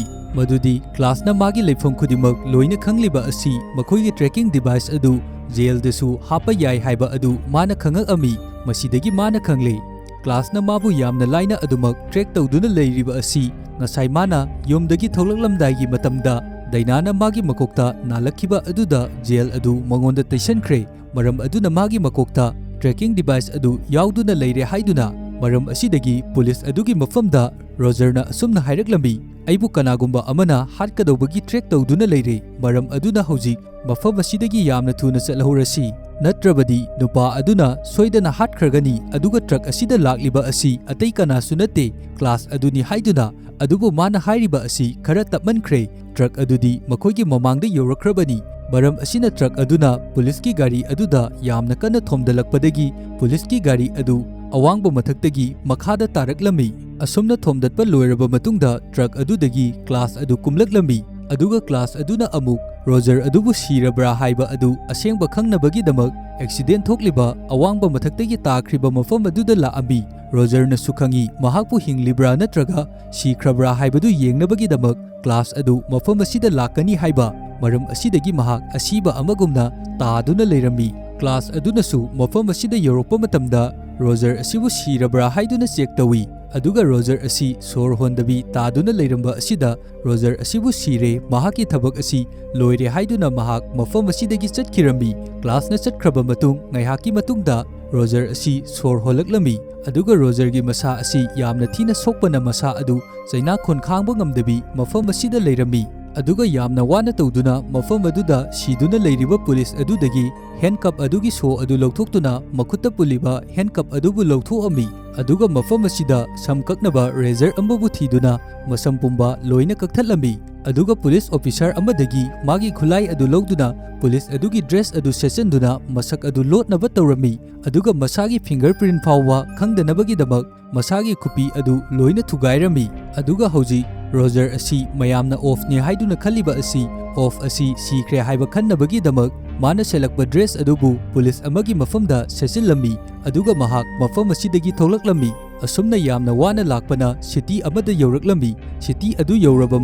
ꯃꯗꯨꯗꯤ ꯀ꯭ꯂꯥꯁꯅ ꯃꯥꯒꯤ ꯂꯩꯐꯝ ꯈꯨꯗꯤꯡꯃꯛ ꯂꯣꯏꯅ ꯈꯪꯂꯤꯕ ꯑꯁꯤ ꯃꯈꯣꯏꯒꯤ ꯇ꯭ꯔꯦꯀꯤꯡ ꯗꯤꯚꯥꯏꯁ ꯑꯗꯨ ꯖꯦꯜꯗꯁꯨ ꯍꯥꯞꯄ ꯌꯥꯏ ꯍꯥꯏꯕ ꯑꯗꯨ ꯃꯥꯅ ꯈꯪꯉꯛꯑꯝꯃꯤ꯫ ꯃꯁꯤꯗꯒꯤ ꯃꯥꯅ ꯈꯪꯂꯦ ꯀ꯭ꯂꯥꯁꯅ ꯃꯥꯕꯨ ꯌꯥꯝꯅ ꯂꯥꯏꯅ ꯑꯗꯨꯃꯛ ꯇ꯭ꯔꯦꯛ ꯇꯧꯗꯨꯅ ꯂꯩꯔꯤꯕ ꯑꯁꯤ ꯉꯁꯥꯏ ꯃꯥꯅ ꯌꯨꯝꯗꯒꯤ ꯊꯣꯛꯂꯛꯂꯝꯗꯥꯏꯒꯤ ꯃꯇꯝꯗ ꯗꯥꯏꯅꯥꯅ ꯃꯥꯒꯤ ꯃꯀꯣꯛꯇ ꯅꯥꯜꯂꯛꯈꯤꯕ ꯑꯗꯨꯗ ꯖꯦꯜ ꯑꯗꯨ ꯃꯉꯣꯟꯗ ꯇꯩꯁꯟꯈ꯭ꯔꯦ꯫ ꯃꯔꯝ ꯑꯗꯨꯅ ꯃꯥꯒꯤ ꯃꯀꯣꯛꯇ ꯇ꯭ꯔꯦꯀꯤꯡ ꯗꯤꯚꯥꯏꯁ ꯑꯗꯨ ꯌꯥꯎꯗꯨꯅ ꯂꯩꯔꯦ ꯍꯥꯏꯗꯨꯅ꯫ ꯃꯔꯝ ꯑꯁꯤꯗꯒꯤ ꯄꯨꯂꯤꯁ ꯑꯗꯨꯒꯤ ꯃꯐꯝꯗ ꯔꯣꯖꯔꯅ ꯑꯁꯨꯝꯅ ꯍꯥꯏꯔꯛꯂꯝꯃꯤ, "ꯑꯩꯕꯨ ꯀꯅꯥꯒꯨꯝꯕ ꯑꯃꯅ ꯍꯥꯠꯀꯗꯧꯕꯒꯤ ꯇ꯭ꯔꯦꯛ ꯇꯧꯗꯨꯅ ꯂꯩꯔꯦ, ꯃꯔꯝ ꯑꯗꯨꯅ ꯍꯧꯖꯤꯛ ꯃꯐꯝ ꯑꯁꯤꯗꯒꯤ ꯌꯥꯝꯅ ꯊꯨꯅ ꯆꯠꯍꯧꯔꯁꯤ, ꯅꯠꯇ꯭ꯔꯕꯗꯤ ꯅꯨꯄꯥ ꯑꯗꯨꯅ ꯁꯣꯏꯗꯅ ꯍꯥꯠꯈ꯭ꯔꯒꯅꯤ, ꯑꯗꯨꯒ ꯇ꯭ꯔꯛ ꯑꯁꯤꯗ ꯂꯥꯛꯂꯤꯕ ꯑꯁꯤ ꯑꯇꯩ ꯀꯅꯥꯁꯨ ꯅꯠꯇꯦ, ꯀ꯭ꯂꯥꯁ ꯑꯗꯨꯅꯤ ꯍꯥꯏꯗꯨꯅ, ꯑꯗꯨꯕꯨ ꯃꯥꯅ ꯍꯥꯏꯔꯤꯕ ꯑꯁꯤ ꯈꯔ ꯇꯞꯃꯟꯈ꯭ꯔꯦ, ꯇ꯭ꯔꯛ ꯑꯗꯨꯗꯤ ꯃꯈꯣꯏꯒꯤ ꯃꯃꯥꯡꯗ ꯌꯧꯔꯛꯈ꯭ꯔꯕꯅꯤ, ꯃꯔꯝ ꯑꯁꯤꯅ ꯇ꯭ꯔꯛ ꯑꯗꯨꯅ ꯄꯨꯂꯤꯁꯀꯤ ꯒꯥꯔꯤ ꯑꯗꯨꯗ ꯌꯥꯝꯅ ꯀꯟꯅ ꯊꯣꯝꯗꯠꯂꯛꯄꯗꯒꯤ ꯄꯨꯂꯤꯁꯀꯤ ꯒꯥꯔꯤ ꯑꯗꯨ ꯑꯋꯥꯡꯕ ꯃꯊꯛꯇꯒꯤ ꯃꯈꯥꯗ ꯇꯥꯔꯛꯂꯝꯃꯤ꯫ ꯑꯁꯨꯝꯅ ꯊꯣꯝꯗꯠꯄ ꯂꯣꯏꯔꯕ ꯃꯇꯨꯡꯗ ꯇ꯭ꯔꯛ ꯑꯗꯨꯗꯒꯤ ꯀ꯭ꯂꯥꯁ ꯑꯗꯨ ꯀꯨꯝꯂꯛꯂꯝꯃꯤ, ꯑꯗꯨꯒ ꯀ꯭ꯂꯥꯁ ꯑꯗꯨꯅ ꯑꯃꯨꯛ ꯔꯣꯖꯔ ꯑꯗꯨꯕꯨ ꯁꯤꯔꯕ꯭ꯔꯥ ꯍꯥꯏꯕ ꯑꯗꯨ ꯑꯁꯦꯡꯕ ꯈꯪꯅꯕꯒꯤꯗꯃꯛ ꯑꯦꯛꯁꯤꯗꯦꯟ ꯊꯣꯛꯂꯤꯕ ꯑꯋꯥꯡꯕ ꯃꯊꯛꯇꯒꯤ ꯇꯥꯈ꯭ꯔꯤꯕ ꯃꯐꯝ ꯑꯗꯨꯗ ꯂꯥꯛꯑꯝꯃꯤ꯫ ꯔꯣꯖꯔꯅꯁꯨ ꯈꯪꯏ ꯃꯍꯥꯛꯄꯨ ꯍꯤꯡꯂꯤꯕ꯭ꯔꯥ ꯅꯠꯇ꯭ꯔꯒ ꯁꯤꯈ꯭ꯔꯕ꯭ꯔꯥ ꯍꯥꯏꯕꯗꯨ ꯌꯦꯡꯅꯕꯒꯤꯗꯃꯛ ꯀ꯭ꯂꯥꯁ ꯑꯗꯨ ꯃꯐꯝ ꯑꯁꯤꯗ ꯂꯥꯛꯀꯅꯤ ꯍꯥꯏꯕ, ꯃꯔꯝ ꯑꯁꯤꯗꯒꯤ ꯃꯍꯥꯛ ꯑꯁꯤꯕ ꯑꯃꯒꯨꯝꯅ ꯇꯥꯗꯨꯅ ꯂꯩꯔꯝꯃꯤ꯫ ꯀ꯭ꯂꯥꯁ ꯑꯗꯨꯅꯁꯨ ꯃꯐꯝ ꯑꯁꯤꯗ ꯌꯧꯔꯛꯄ ꯃꯇꯝꯗ ꯔꯣꯖꯔ ꯑꯁꯤꯕꯨ ꯁꯤꯔꯕ꯭ꯔꯥ ꯍꯥꯏꯗꯨꯅ ꯆꯦꯛ ꯇꯧꯏ, ꯑꯗꯨꯒ ꯔꯣꯖꯔ ꯑꯁꯤ ꯁꯣꯔ ꯍꯣꯟꯗꯕꯤ ꯇꯥꯗꯨꯅ ꯂꯩꯔꯝꯕ ꯑꯁꯤꯗ ꯔꯣꯖꯔ ꯑꯁꯤꯕꯨ ꯁꯤꯔꯦ, ꯃꯍꯥꯛꯀꯤ ꯊꯕꯛ ꯑꯁꯤ ꯂꯣꯏꯔꯦ ꯍꯥꯏꯗꯨꯅ ꯃꯍꯥꯛ ꯃꯐꯝ ꯑꯁꯤꯗꯒꯤ ꯆꯠꯈꯤꯔꯝꯃꯤ꯫ ꯀ꯭ꯂꯥꯁꯅ ꯆꯠꯈ꯭ꯔꯕ ꯃꯇꯨꯡ ꯉꯥꯏꯍꯥꯛꯀꯤ ꯃꯇꯨꯡꯗ ꯔꯣꯖꯔ ꯑꯁꯤ ꯁꯣꯔ ꯍꯣꯜꯂꯛꯂꯝꯃꯤ, ꯑꯗꯨꯒ ꯔꯣꯖꯔꯒꯤ ꯃꯁꯥ ꯑꯁꯤ ꯌꯥꯝꯅ ꯊꯤꯅ ꯁꯣꯛꯄꯅ ꯃꯁꯥ ꯑꯗꯨ ꯆꯩꯅꯥꯈꯣꯟ ꯈꯥꯡꯕ ꯉꯝꯗꯕꯤ ꯃꯐꯝ ꯑꯁꯤꯗ ꯂꯩꯔꯝꯃꯤ, ꯑꯗꯨꯒ ꯌꯥꯝꯅ ꯋꯥꯅ ꯇꯧꯗꯨꯅ ꯃꯐꯝ ꯑꯗꯨꯗ ꯁꯤꯗꯨꯅ ꯂꯩꯔꯤꯕ ꯄꯨꯂꯤꯁ ꯑꯗꯨꯗꯒꯤ ꯍꯦꯟꯀꯞ ꯑꯗꯨꯒꯤ ꯁꯣ ꯑꯗꯨ ꯂꯧꯊꯣꯛꯇꯨꯅ ꯃꯈꯨꯠꯇ ꯄꯨꯜꯂꯤꯕ ꯍꯦꯟꯀꯞ ꯑꯗꯨꯕꯨ ꯂꯧꯊꯣꯛꯑꯝꯃꯤ, ꯑꯗꯨꯒ ꯃꯐꯝ ꯑꯁꯤꯗ ꯁꯝ ꯀꯛꯅꯕ ꯔꯦꯖꯔ ꯑꯃꯕꯨ ꯊꯤꯗꯨꯅ ꯃꯁꯝ ꯄꯨꯝꯕ ꯂꯣꯏꯅ ꯀꯛꯊꯠꯂꯝꯃꯤ, ꯑꯗꯨꯒ ꯄꯨꯂꯤꯁ ꯑꯣꯐꯤꯁꯥꯔ ꯑꯃꯗꯒꯤ ꯃꯥꯒꯤ ꯈꯨꯠꯂꯥꯏ ꯑꯗꯨ ꯂꯧꯗꯨꯅ ꯄꯨꯂꯤꯁ ꯑꯗꯨꯒꯤ ꯗ꯭ꯔꯦꯁ ꯑꯗꯨ ꯁꯦꯠꯆꯟꯗꯨꯅ ꯃꯁꯛ ꯑꯗꯨ ꯂꯣꯠꯅꯕ ꯇꯧꯔꯝꯃꯤ, ꯑꯗꯨꯒ ꯃꯁꯥꯒꯤ ꯐꯤꯡꯒꯔ ꯄ꯭ꯔꯤꯟꯠ ꯐꯥꯎꯕ ꯈꯪꯗꯅꯕꯒꯤꯗꯃꯛ ꯃꯁꯥꯒꯤ ꯈꯨꯄꯤ ꯑꯗꯨ ꯂꯣꯏꯅ ꯊꯨꯒꯥꯏꯔꯝꯃꯤ꯫ ꯑꯗꯨꯒ ꯍꯧꯖꯤꯛ ꯔꯣꯖꯔ ꯑꯁꯤ ꯃꯌꯥꯝꯅ ꯑꯣꯐꯅꯤ ꯍꯥꯏꯗꯨꯅ ꯈꯜꯂꯤꯕ ꯑꯁꯤ ꯑꯣꯐ ꯑꯁꯤ ꯁꯤꯈ꯭ꯔꯦ ꯍꯥꯏꯕ ꯈꯟꯅꯕꯒꯤꯗꯃꯛ ꯃꯥꯅ ꯁꯦꯠꯂꯛꯄ ꯗ꯭ꯔꯦꯁ ꯑꯗꯨꯕꯨ ꯄꯨꯂꯤꯁ ꯑꯃꯒꯤ ꯃꯐꯝꯗ ꯁꯦꯠꯆꯤꯜꯂꯝꯃꯤ, ꯑꯗꯨꯒ ꯃꯍꯥꯛ ꯃꯐꯝ ꯑꯁꯤꯗꯒꯤ ꯊꯣꯛꯂꯛꯂꯝꯃꯤ꯫ ꯑꯁꯨꯝꯅ ꯌꯥꯝꯅ ꯋꯥꯅ ꯂꯥꯛꯄꯅ ꯁꯤꯇꯤ ꯑꯃꯗ ꯌꯧꯔꯛꯂꯝꯃꯤ꯫ ꯁꯤꯇꯤ ꯑꯗꯨ ꯌꯧꯔꯕ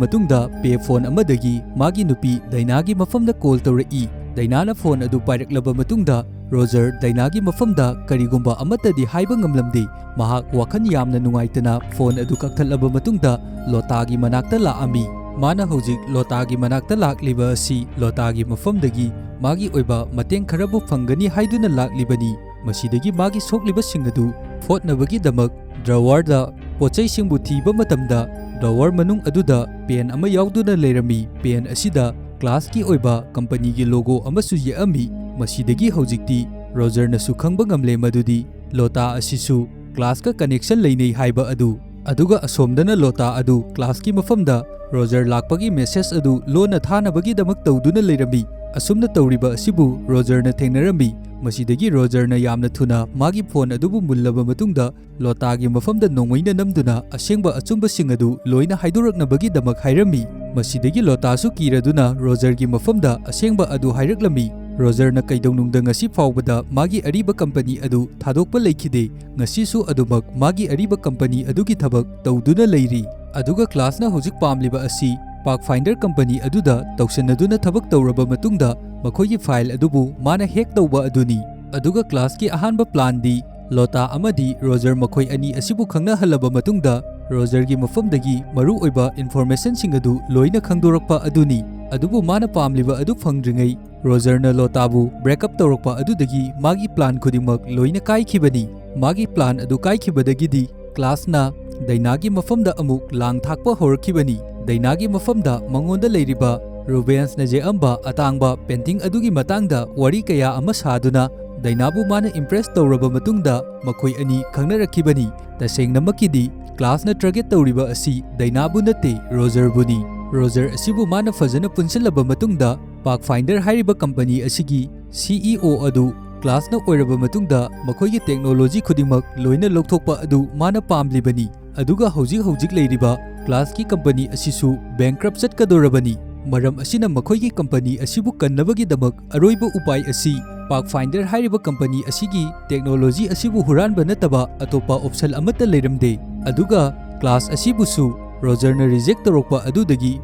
ꯃꯇꯨꯡꯗ ꯄꯦ ꯐꯣꯟ ꯑꯃꯗꯒꯤ ꯃꯥꯒꯤ ꯅꯨꯄꯤ ꯗꯥꯏꯅꯥꯒꯤ ꯃꯐꯝꯗ ꯀꯣꯜ ꯇꯧꯔꯛꯏ꯫ ꯗꯥꯏꯅꯥꯅ ꯐꯣꯟ ꯑꯗꯨ ꯄꯥꯏꯔꯛꯂꯕ ꯃꯇꯨꯡꯗ ꯔꯣꯖꯔ ꯗꯥꯏꯅꯥꯒꯤ ꯃꯐꯝꯗ ꯀꯔꯤꯒꯨꯝꯕ ꯑꯃꯠꯇꯗꯤ ꯍꯥꯏꯕ ꯉꯝꯂꯝꯗꯦ꯫ ꯃꯍꯥꯛ ꯋꯥꯈꯜ ꯌꯥꯝꯅ ꯅꯨꯡꯉꯥꯏꯇꯅ ꯐꯣꯟ ꯑꯗꯨ ꯀꯛꯊꯠꯂꯕ ꯃꯇꯨꯡꯗ ꯂꯣꯇꯥꯒꯤ ꯃꯅꯥꯛꯇ ꯂꯥꯛꯑꯝꯃꯤ꯫ ꯃꯥꯅ ꯍꯧꯖꯤꯛ ꯂꯣꯇꯥꯒꯤ ꯃꯅꯥꯛꯇ ꯂꯥꯛꯂꯤꯕ ꯑꯁꯤ ꯂꯣꯇꯥꯒꯤ ꯃꯐꯝꯗꯒꯤ ꯃꯥꯒꯤ ꯑꯣꯏꯕ ꯃꯇꯦꯡ ꯈꯔꯕꯨ ꯐꯪꯒꯅꯤ ꯍꯥꯏꯗꯨꯅ ꯂꯥꯛꯂꯤꯕꯅꯤ꯫ ꯃꯁꯤꯗꯒꯤ ꯃꯥꯒꯤ ꯁꯣꯛꯂꯤꯕꯁꯤꯡ ꯑꯗꯨ ꯐꯣꯠꯅꯕꯒꯤꯗꯃꯛ ꯗ꯭ꯔꯋꯥꯔꯗ ꯄꯣꯠꯆꯩꯁꯤꯡꯕꯨ ꯊꯤꯕ ꯃꯇꯝꯗ ꯗ꯭ꯔꯋꯥꯔ ꯃꯅꯨꯡ ꯑꯗꯨꯗ ꯄꯦꯟ ꯑꯃ ꯌꯥꯎꯗꯨꯅ ꯂꯩꯔꯝꯃꯤ꯫ ꯄꯦꯟ ꯑꯁꯤꯗ ꯀ꯭ꯂꯥꯁꯀꯤ ꯑꯣꯏꯕ ꯀꯝꯄꯅꯤꯒꯤ ꯂꯣꯒꯣ ꯑꯃꯁꯨ ꯌꯦꯛꯑꯝꯃꯤ꯫ ꯃꯁꯤꯗꯒꯤ ꯍꯧꯖꯤꯛꯇꯤ ꯔꯣꯖꯔꯅꯁꯨ ꯈꯪꯕ ꯉꯝꯂꯦ ꯃꯗꯨꯗꯤ ꯂꯣꯇꯥ ꯑꯁꯤꯁꯨ ꯀ꯭ꯂꯥꯁꯀ ꯀꯅꯦꯛꯁꯟ ꯂꯩꯅꯩ ꯍꯥꯏꯕ ꯑꯗꯨ, ꯑꯗꯨꯒ ꯑꯁꯣꯝꯗꯅ ꯂꯣꯇꯥ ꯑꯗꯨ ꯀ꯭ꯂꯥꯁꯀꯤ ꯃꯐꯝꯗ ꯔꯣꯖꯔ ꯂꯥꯛꯄꯒꯤ ꯃꯦꯁꯦꯖ ꯑꯗꯨ ꯂꯣꯟꯅ ꯊꯥꯅꯕꯒꯤꯗꯃꯛ ꯇꯧꯗꯨꯅ ꯂꯩꯔꯝꯃꯤ꯫ ꯑꯁꯨꯝꯅ ꯇꯧꯔꯤꯕ ꯑꯁꯤꯕꯨ ꯔꯣꯖꯔꯅ ꯊꯦꯡꯅꯔꯝꯃꯤ꯫ ꯃꯁꯤꯗꯒꯤ ꯔꯣꯖꯔꯅ ꯌꯥꯝꯅ ꯊꯨꯅ ꯃꯥꯒꯤ ꯐꯣꯟ ꯑꯗꯨꯕꯨ ꯃꯨꯜꯂꯕ ꯃꯇꯨꯡꯗ ꯂꯣꯇꯥꯒꯤ ꯃꯐꯝꯗ ꯅꯣꯡꯃꯩꯅ ꯅꯝꯗꯨꯅ ꯑꯁꯦꯡꯕ ꯑꯆꯨꯝꯕꯁꯤꯡ ꯑꯗꯨ ꯂꯣꯏꯅ ꯍꯥꯏꯗꯣꯔꯛꯅꯕꯒꯤꯗꯃꯛ ꯍꯥꯏꯔꯝꯃꯤ꯫ ꯃꯁꯤꯗꯒꯤ ꯂꯣꯇꯥꯁꯨ ꯀꯤꯔꯗꯨꯅ ꯔꯣꯖꯔꯒꯤ ꯃꯐꯝꯗ ꯑꯁꯦꯡꯕ ꯑꯗꯨ ꯍꯥꯏꯔꯛꯂꯝꯃꯤ꯫ ꯔꯣꯖꯔꯅ ꯀꯩꯗꯧꯅꯨꯡꯗ ꯉꯁꯤ ꯐꯥꯎꯕꯗ ꯃꯥꯒꯤ ꯑꯔꯤꯕ ꯀꯝꯄꯅꯤ ꯑꯗꯨ ꯊꯥꯗꯣꯛꯄ ꯂꯩꯈꯤꯗꯦ꯫ ꯉꯁꯤꯁꯨ ꯑꯗꯨꯃꯛ ꯃꯥꯒꯤ ꯑꯔꯤꯕ ꯀꯝꯄꯅꯤ ꯑꯗꯨꯒꯤ ꯊꯕꯛ ꯇꯧꯗꯨꯅ ꯂꯩꯔꯤ꯫ ꯑꯗꯨꯒ ꯀ꯭ꯂꯥꯁꯅ ꯍꯧꯖꯤꯛ ꯄꯥꯝꯂꯤꯕ ꯑꯁꯤ ꯄꯥꯛꯐꯥꯏꯟꯗꯔ ꯀꯝꯄꯅꯤ ꯑꯗꯨꯗ ꯇꯧꯁꯤꯟꯅꯗꯨꯅ ꯊꯕꯛ ꯇꯧꯔꯕ ꯃꯇꯨꯡꯗ ꯃꯈꯣꯏꯒꯤ ꯐꯥꯏꯜ ꯑꯗꯨꯕꯨ ꯃꯥꯅ ꯍꯦꯛ ꯇꯧꯕ ꯑꯗꯨꯅꯤ꯫ ꯑꯗꯨꯒ ꯀ꯭ꯂꯥꯁꯀꯤ ꯑꯍꯥꯟꯕ ꯄ꯭ꯂꯥꯟꯗꯤ ꯂꯣꯇꯥ ꯑꯃꯗꯤ ꯔꯣꯖꯔ ꯃꯈꯣꯏ ꯑꯅꯤ ꯑꯁꯤꯕꯨ ꯈꯪꯅꯍꯜꯂꯕ ꯃꯇꯨꯡꯗ ꯔꯣꯖꯔꯒꯤ ꯃꯐꯝꯗꯒꯤ ꯃꯔꯨꯑꯣꯏꯕ ꯏꯟꯐꯣꯔꯃꯦꯁꯟꯁꯤꯡ ꯑꯗꯨ ꯂꯣꯏꯅ ꯈꯪꯗꯣꯔꯛꯄ ꯑꯗꯨꯅꯤ꯫ ꯑꯗꯨꯕꯨ ꯃꯥꯅ ꯄꯥꯝꯂꯤꯕ ꯑꯗꯨ ꯐꯪꯗ꯭ꯔꯤꯉꯩ ꯔꯣꯖꯔꯅ ꯂꯣꯇꯥꯕꯨ ꯕ꯭ꯔꯦꯛꯑꯞ ꯇꯧꯔꯛꯄ ꯑꯗꯨꯗꯒꯤ ꯃꯥꯒꯤ ꯄ꯭ꯂꯥꯟ ꯈꯨꯗꯤꯡꯃꯛ ꯂꯣꯏꯅ ꯀꯥꯏꯈꯤꯕꯅꯤ꯫ ꯃꯥꯒꯤ ꯄ꯭ꯂꯥꯟ ꯑꯗꯨ ꯀꯥꯏꯈꯤꯕꯗꯒꯤꯗꯤ ꯀ꯭ꯂꯥꯁꯅ ꯗꯥꯏꯅꯥꯒꯤ ꯃꯐꯝꯗ ꯑꯃꯨꯛ ꯂꯥꯡ ꯊꯥꯛꯄ ꯍꯧꯔꯛꯈꯤꯕꯅꯤ꯫ ꯗꯥꯏꯅꯥꯒꯤ ꯃꯐꯝꯗ ꯃꯉꯣꯟꯗ ꯂꯩꯔꯤꯕ ꯔꯨꯕꯦꯟꯁꯅ ꯌꯦꯛꯑꯝꯕ ꯑꯇꯥꯡꯕ ꯄꯦꯟꯇꯤꯡ ꯑꯗꯨꯒꯤ ꯃꯇꯥꯡꯗ ꯋꯥꯔꯤ ꯀꯌꯥ ꯑꯃ ꯁꯥꯗꯨꯅ ꯗꯥꯏꯅꯥꯕꯨ ꯃꯥꯅ ꯏꯝꯄ꯭ꯔꯦꯁ ꯇꯧꯔꯕ ꯃꯇꯨꯡꯗ ꯃꯈꯣꯏ ꯑꯅꯤ ꯈꯪꯅꯔꯛꯈꯤꯕꯅꯤ꯫ ꯇꯁꯦꯡꯅꯃꯛꯀꯤꯗꯤ ꯀ꯭ꯂꯥꯁꯅ ꯇꯥꯔꯒꯦꯠ ꯇꯧꯔꯤꯕ ꯑꯁꯤ ꯗꯥꯏꯅꯥꯕꯨ ꯅꯠꯇꯦ, ꯔꯣꯖꯔꯕꯨꯅꯤ꯫ ꯔꯣꯖꯔ ꯑꯁꯤꯕꯨ ꯃꯥꯅ ꯐꯖꯅ ꯄꯨꯟꯁꯤꯜꯂꯕ ꯃꯇꯨꯡꯗ ꯄꯥꯛꯐꯥꯏꯟꯗꯔ ꯍꯥꯏꯔꯤꯕ ꯀꯝꯄꯅꯤ ꯑꯁꯤꯒꯤ CEO ꯑꯗꯨ ꯀ꯭ꯂꯥꯁꯅ ꯑꯣꯏꯔꯕ ꯃꯇꯨꯡꯗ ꯃꯈꯣꯏꯒꯤ ꯇꯦꯛꯅꯣꯂꯣꯖꯤ ꯈꯨꯗꯤꯡꯃꯛ ꯂꯣꯏꯅ ꯂꯧꯊꯣꯛꯄ ꯑꯗꯨ ꯃꯥꯅ ꯄꯥꯝꯂꯤꯕꯅꯤ꯫ ꯑꯗꯨꯒ ꯍꯧꯖꯤꯛ ꯂꯩꯔꯤꯕ ꯀ꯭ꯂꯥꯁꯀꯤ ꯀꯝꯄꯅꯤ ꯑꯁꯤꯁꯨ ꯕꯦꯡꯀ꯭ꯔꯞ ꯆꯠꯀꯗꯧꯔꯕꯅꯤ꯫ ꯃꯔꯝ ꯑꯁꯤꯅ ꯃꯈꯣꯏꯒꯤ ꯀꯝꯄꯅꯤ ꯑꯁꯤꯕꯨ ꯀꯟꯅꯕꯒꯤꯗꯃꯛ ꯑꯔꯣꯏꯕ ꯎꯄꯥꯏ ꯑꯁꯤ ꯄꯥꯛꯐꯥꯏꯟꯗꯔ ꯍꯥꯏꯔꯤꯕ ꯀꯝꯄꯅꯤ ꯑꯁꯤꯒꯤ ꯇꯦꯛꯅꯣꯂꯣꯖꯤ ꯑꯁꯤꯕꯨ ꯍꯨꯔꯥꯟꯕ ꯅꯠꯇꯕ ꯑꯇꯣꯞꯄ ꯑꯣꯞꯁꯟ ꯑꯃꯠꯇ ꯂꯩꯔꯝꯗꯦ꯫ ꯑꯗꯨꯒ ꯀ꯭ꯂꯥꯁ ꯑꯁꯤꯕꯨꯁꯨ ꯔꯣꯖꯔꯅ ꯔꯤꯖꯦꯛ ꯇꯧꯔꯛꯄ ꯑꯗꯨꯗꯒꯤ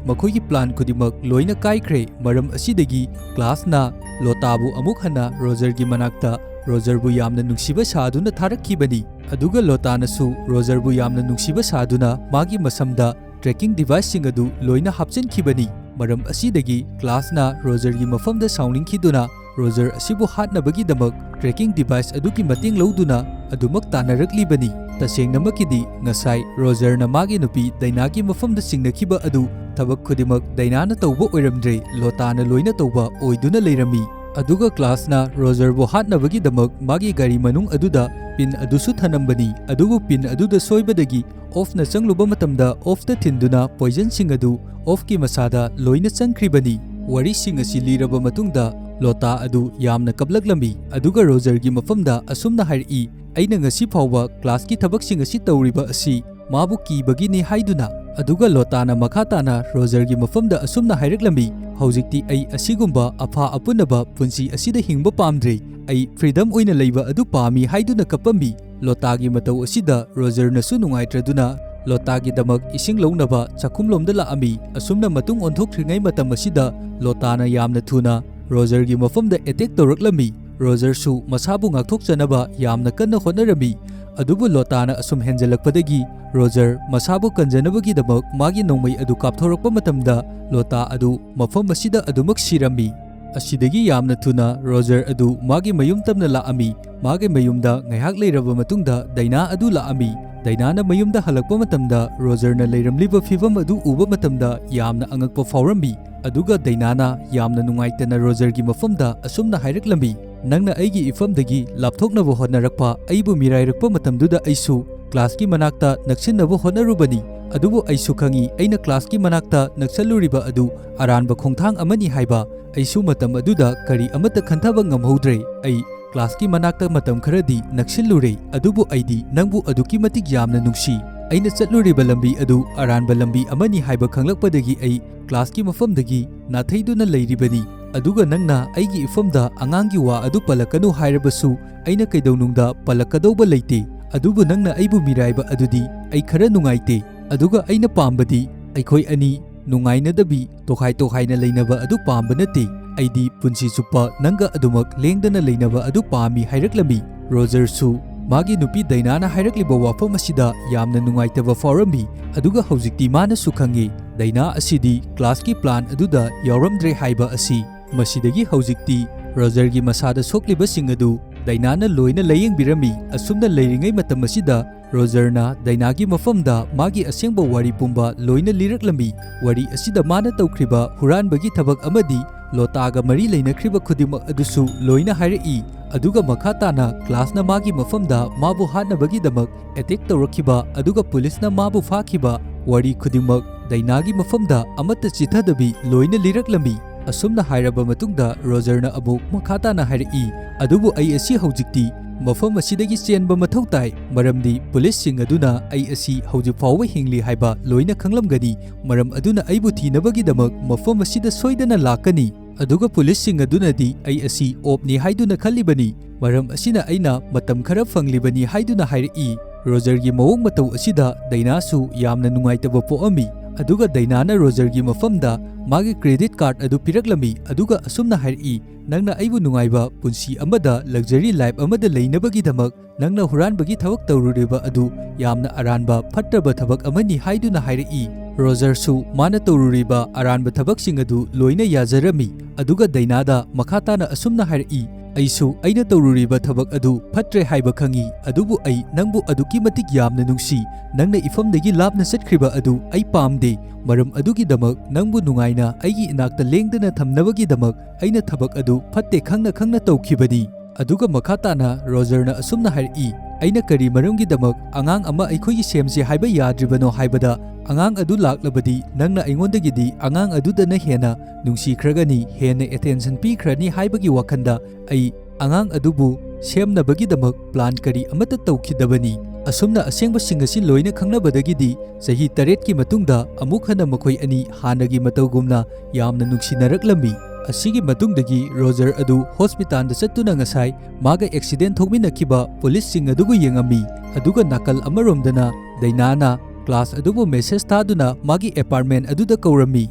ꯃꯈꯣꯏꯒꯤ ꯄ꯭ꯂꯥꯟ ꯈꯨꯗꯤꯡꯃꯛ ꯂꯣꯏꯅ ꯀꯥꯏꯈ꯭ꯔꯦ꯫ ꯃꯔꯝ ꯑꯁꯤꯗꯒꯤ ꯀ꯭ꯂꯥꯁꯅ ꯂꯣꯇꯥꯕꯨ ꯑꯃꯨꯛ ꯍꯟꯅ ꯔꯣꯖꯔꯒꯤ ꯃꯅꯥꯛꯇ ꯔꯣꯖꯔꯕꯨ ꯌꯥꯝꯅ ꯅꯨꯡꯁꯤꯕ ꯁꯥꯗꯨꯅ ꯊꯥꯔꯛꯈꯤꯕꯅꯤ꯫ ꯑꯗꯨꯒ ꯂꯣꯇꯥꯅꯁꯨ ꯔꯣꯖꯔꯕꯨ ꯌꯥꯝꯅ ꯅꯨꯡꯁꯤꯕ ꯁꯥꯗꯨꯅ ꯃꯥꯒꯤ ꯃꯁꯝꯗ ꯇ꯭ꯔꯦꯀꯤꯡ ꯗꯤꯚꯥꯏꯁꯁꯤꯡ ꯑꯗꯨ ꯂꯣꯏꯅ ꯍꯥꯞꯆꯤꯟꯈꯤꯕꯅꯤ꯫ ꯃꯔꯝ ꯑꯁꯤꯗꯒꯤ ꯀ꯭ꯂꯥꯁꯅ ꯔꯣꯖꯔꯒꯤ ꯃꯐꯝꯗ ꯁꯥꯎꯅꯤꯡꯈꯤꯗꯨꯅ Roger asibu hatnabagidamag tracking device aduki mating lawduna adumak tanaraklibani. Tasengnamakidi ngasai Roger na magi nupi Dainaki mafamda singnakiba adu tabak khudimak Dainana tawba oiramdre Lotana loina tawba oiduna leirami. Aduga class na Roger bo hatnabagidamag magi gari manung aduda pin adusu thanambani. Adubu pin aduda soibadagi off na changluba matamda off da thinduna poison sing adu off ki masada loina changkribani. Wari sing asi liraba matungda Lota adu yamna kablaglambi. Aduga Roger gi mafamda asumna hairi aina ngasi phawba class ki thabak sing asi tawriba asi mabu kibagini haiduna. Aduga Lotana makhatana Roger gi mafamda asumna hairaklambi. Haujikti ai asigumba apha apunaba punsi asida hingba pamdre ai freedom oina leiba adu pami haiduna kapambi. Lotagi matau asida Roger nasu nungaitraduna Lotagi damak ising launaba chakumlomda laami. Asumna matung onthokringai matam asida Lotana yamna thuna Roger gi mafamda attack tawraklami. Roger su masabu ngakthokchanaba yamna kanna hotnarami. Adubu Lotana asum henjalakpadagi Roger masabu kanjanabagi damak magi nongmai adu kapthorakpa matamda Lota adu mafam asida adumak sirami. Asidagi yamna thuna Roger adu magi mayum tamna laami. Magi mayumda ngaihak leiraba matungda Daina adu laami. Dainana mayumda halakpa matamda Roger na leiramliba fibam adu uba matamda yamna angakpa fawrambi. Aduga Dainana yamna nungaitana Roger gi mafamda asumna hairaklambi. Nangna aigi ifamdagi lapthoknaba hotnarakpa aibu mirairakpa matamduda aisu class ki manakta naksinnabu hotnarubani. Adubu aisu khangi aina class ki manakta naksaluriba adu aranba khongthang amani haiba. Aisu matam aduda kari amata khantaba ngamhodre. Ai class ki manakta matam kharadi naksilure. Adubu aidi nangbu aduki matik yamna nungsi. Aina chatluriba lambi adu aranba lambi amani haiba khanglakpadagi ai class ki mafamdagi nathaiduna leiribani. Aduga nangna aigi ifamda angangi wa adu palakanu hairabasu aina kaidaunungda palakadauba leite. Adubu nangna aibu miraiba adudi ai khara nungaite. Aduga aina pambadi aikhoi ani nungainadabi tokhaina leinaba adu pamba nate. Aidi punsi chupa nanga adumak lengdana leinaba adu pami hairaklambi. Roger su magi nupi Dainana hairakliba wafam asida yamna nungaitaba fawrambi. Aduga haujikti mana su khangi Daina asidi class ki plan aduda yawramdre haiba asi. Masidagi haujikti Roger gi masada sokliba sing adu Dainana loina layingbirami. Asumna leiringai matam asida Roger na Daina gi mafamda magi asengba wari pumba loina liraklambi. Wari asida mana tawkriba Huranba gi thabak amadi Lotaga mari leinakhriba khudimak adusu loina hairai. Aduga makhatana class na magi mafamda mabu hatnabagi damak attack tawrakhiba aduga police na mabu fakhiba wari khudimak Dainagi mafamda amata chithadabi loina liraklambi. Asumna hairaba matungda Roger na abuk makhatana hairai. Adubu ai asi haujikti mafam asidagi chenba mathau tai maramdi police sing aduna ai asi hauji fawwa hingli haiba loina khanglamgani. Maram aduna aibu thinabagi damak mafam asida soidana lakani. Aduga police sing aduna di ai asi opni haiduna khalibani. Maram asina aina matam khara fanglibani haiduna hairai. Roger gi mawong matau asida Daina su yamna nungaitaba poami. Aduga Dainana Roger gi mafamda magi credit card adu piraklami. Aduga asumna hairai nangna aibu nungaiba punsi amada luxury life amada leinabagi damak nangna huranbagi thabak tawruriba adu yamna aranba phattaba thabak amani haiduna hairai. Roger su mana tawruriba aranba thabak sing adu loina yajarami. Aduga Dainada makhatana asumna hairai aisu aina tawruriba thabak adu phatre haiba khangi. Adubu ai nangbu aduki matik yamna nungsi. Nangna ifamdagi lapna satkriba adu ai pamde. Maram adugi damak nangbu nungaina aigi inakta lengdana thamnabagi damak aina thabak adu phatte khangna tawkhibani. Aduga makhatana Roger na asumna hairai aina kari maramgi damak angang ama aikhoigi semse haiba yadribano haibada angang adu laklabadi nangna aingondagidi angang adudana hena nungsikhragani hena attention pikhrani haibagi wakhanda ai angang adubu semnabagi damak plan kari amata tawkhidabani. Asumna asengba singasi loina khangnabadagidi sahi 8 ki matungda amuk hana makhoi ani hanagi matawgumna yamna nungsinaraklami. Asigi matungdagi Roger adu hospital da chattuna ngasai maga accident thokminakiba police sing adubu yengami. Aduga nakal amaromdana Dainana class adubu message taduna magi apartment aduda kaurami.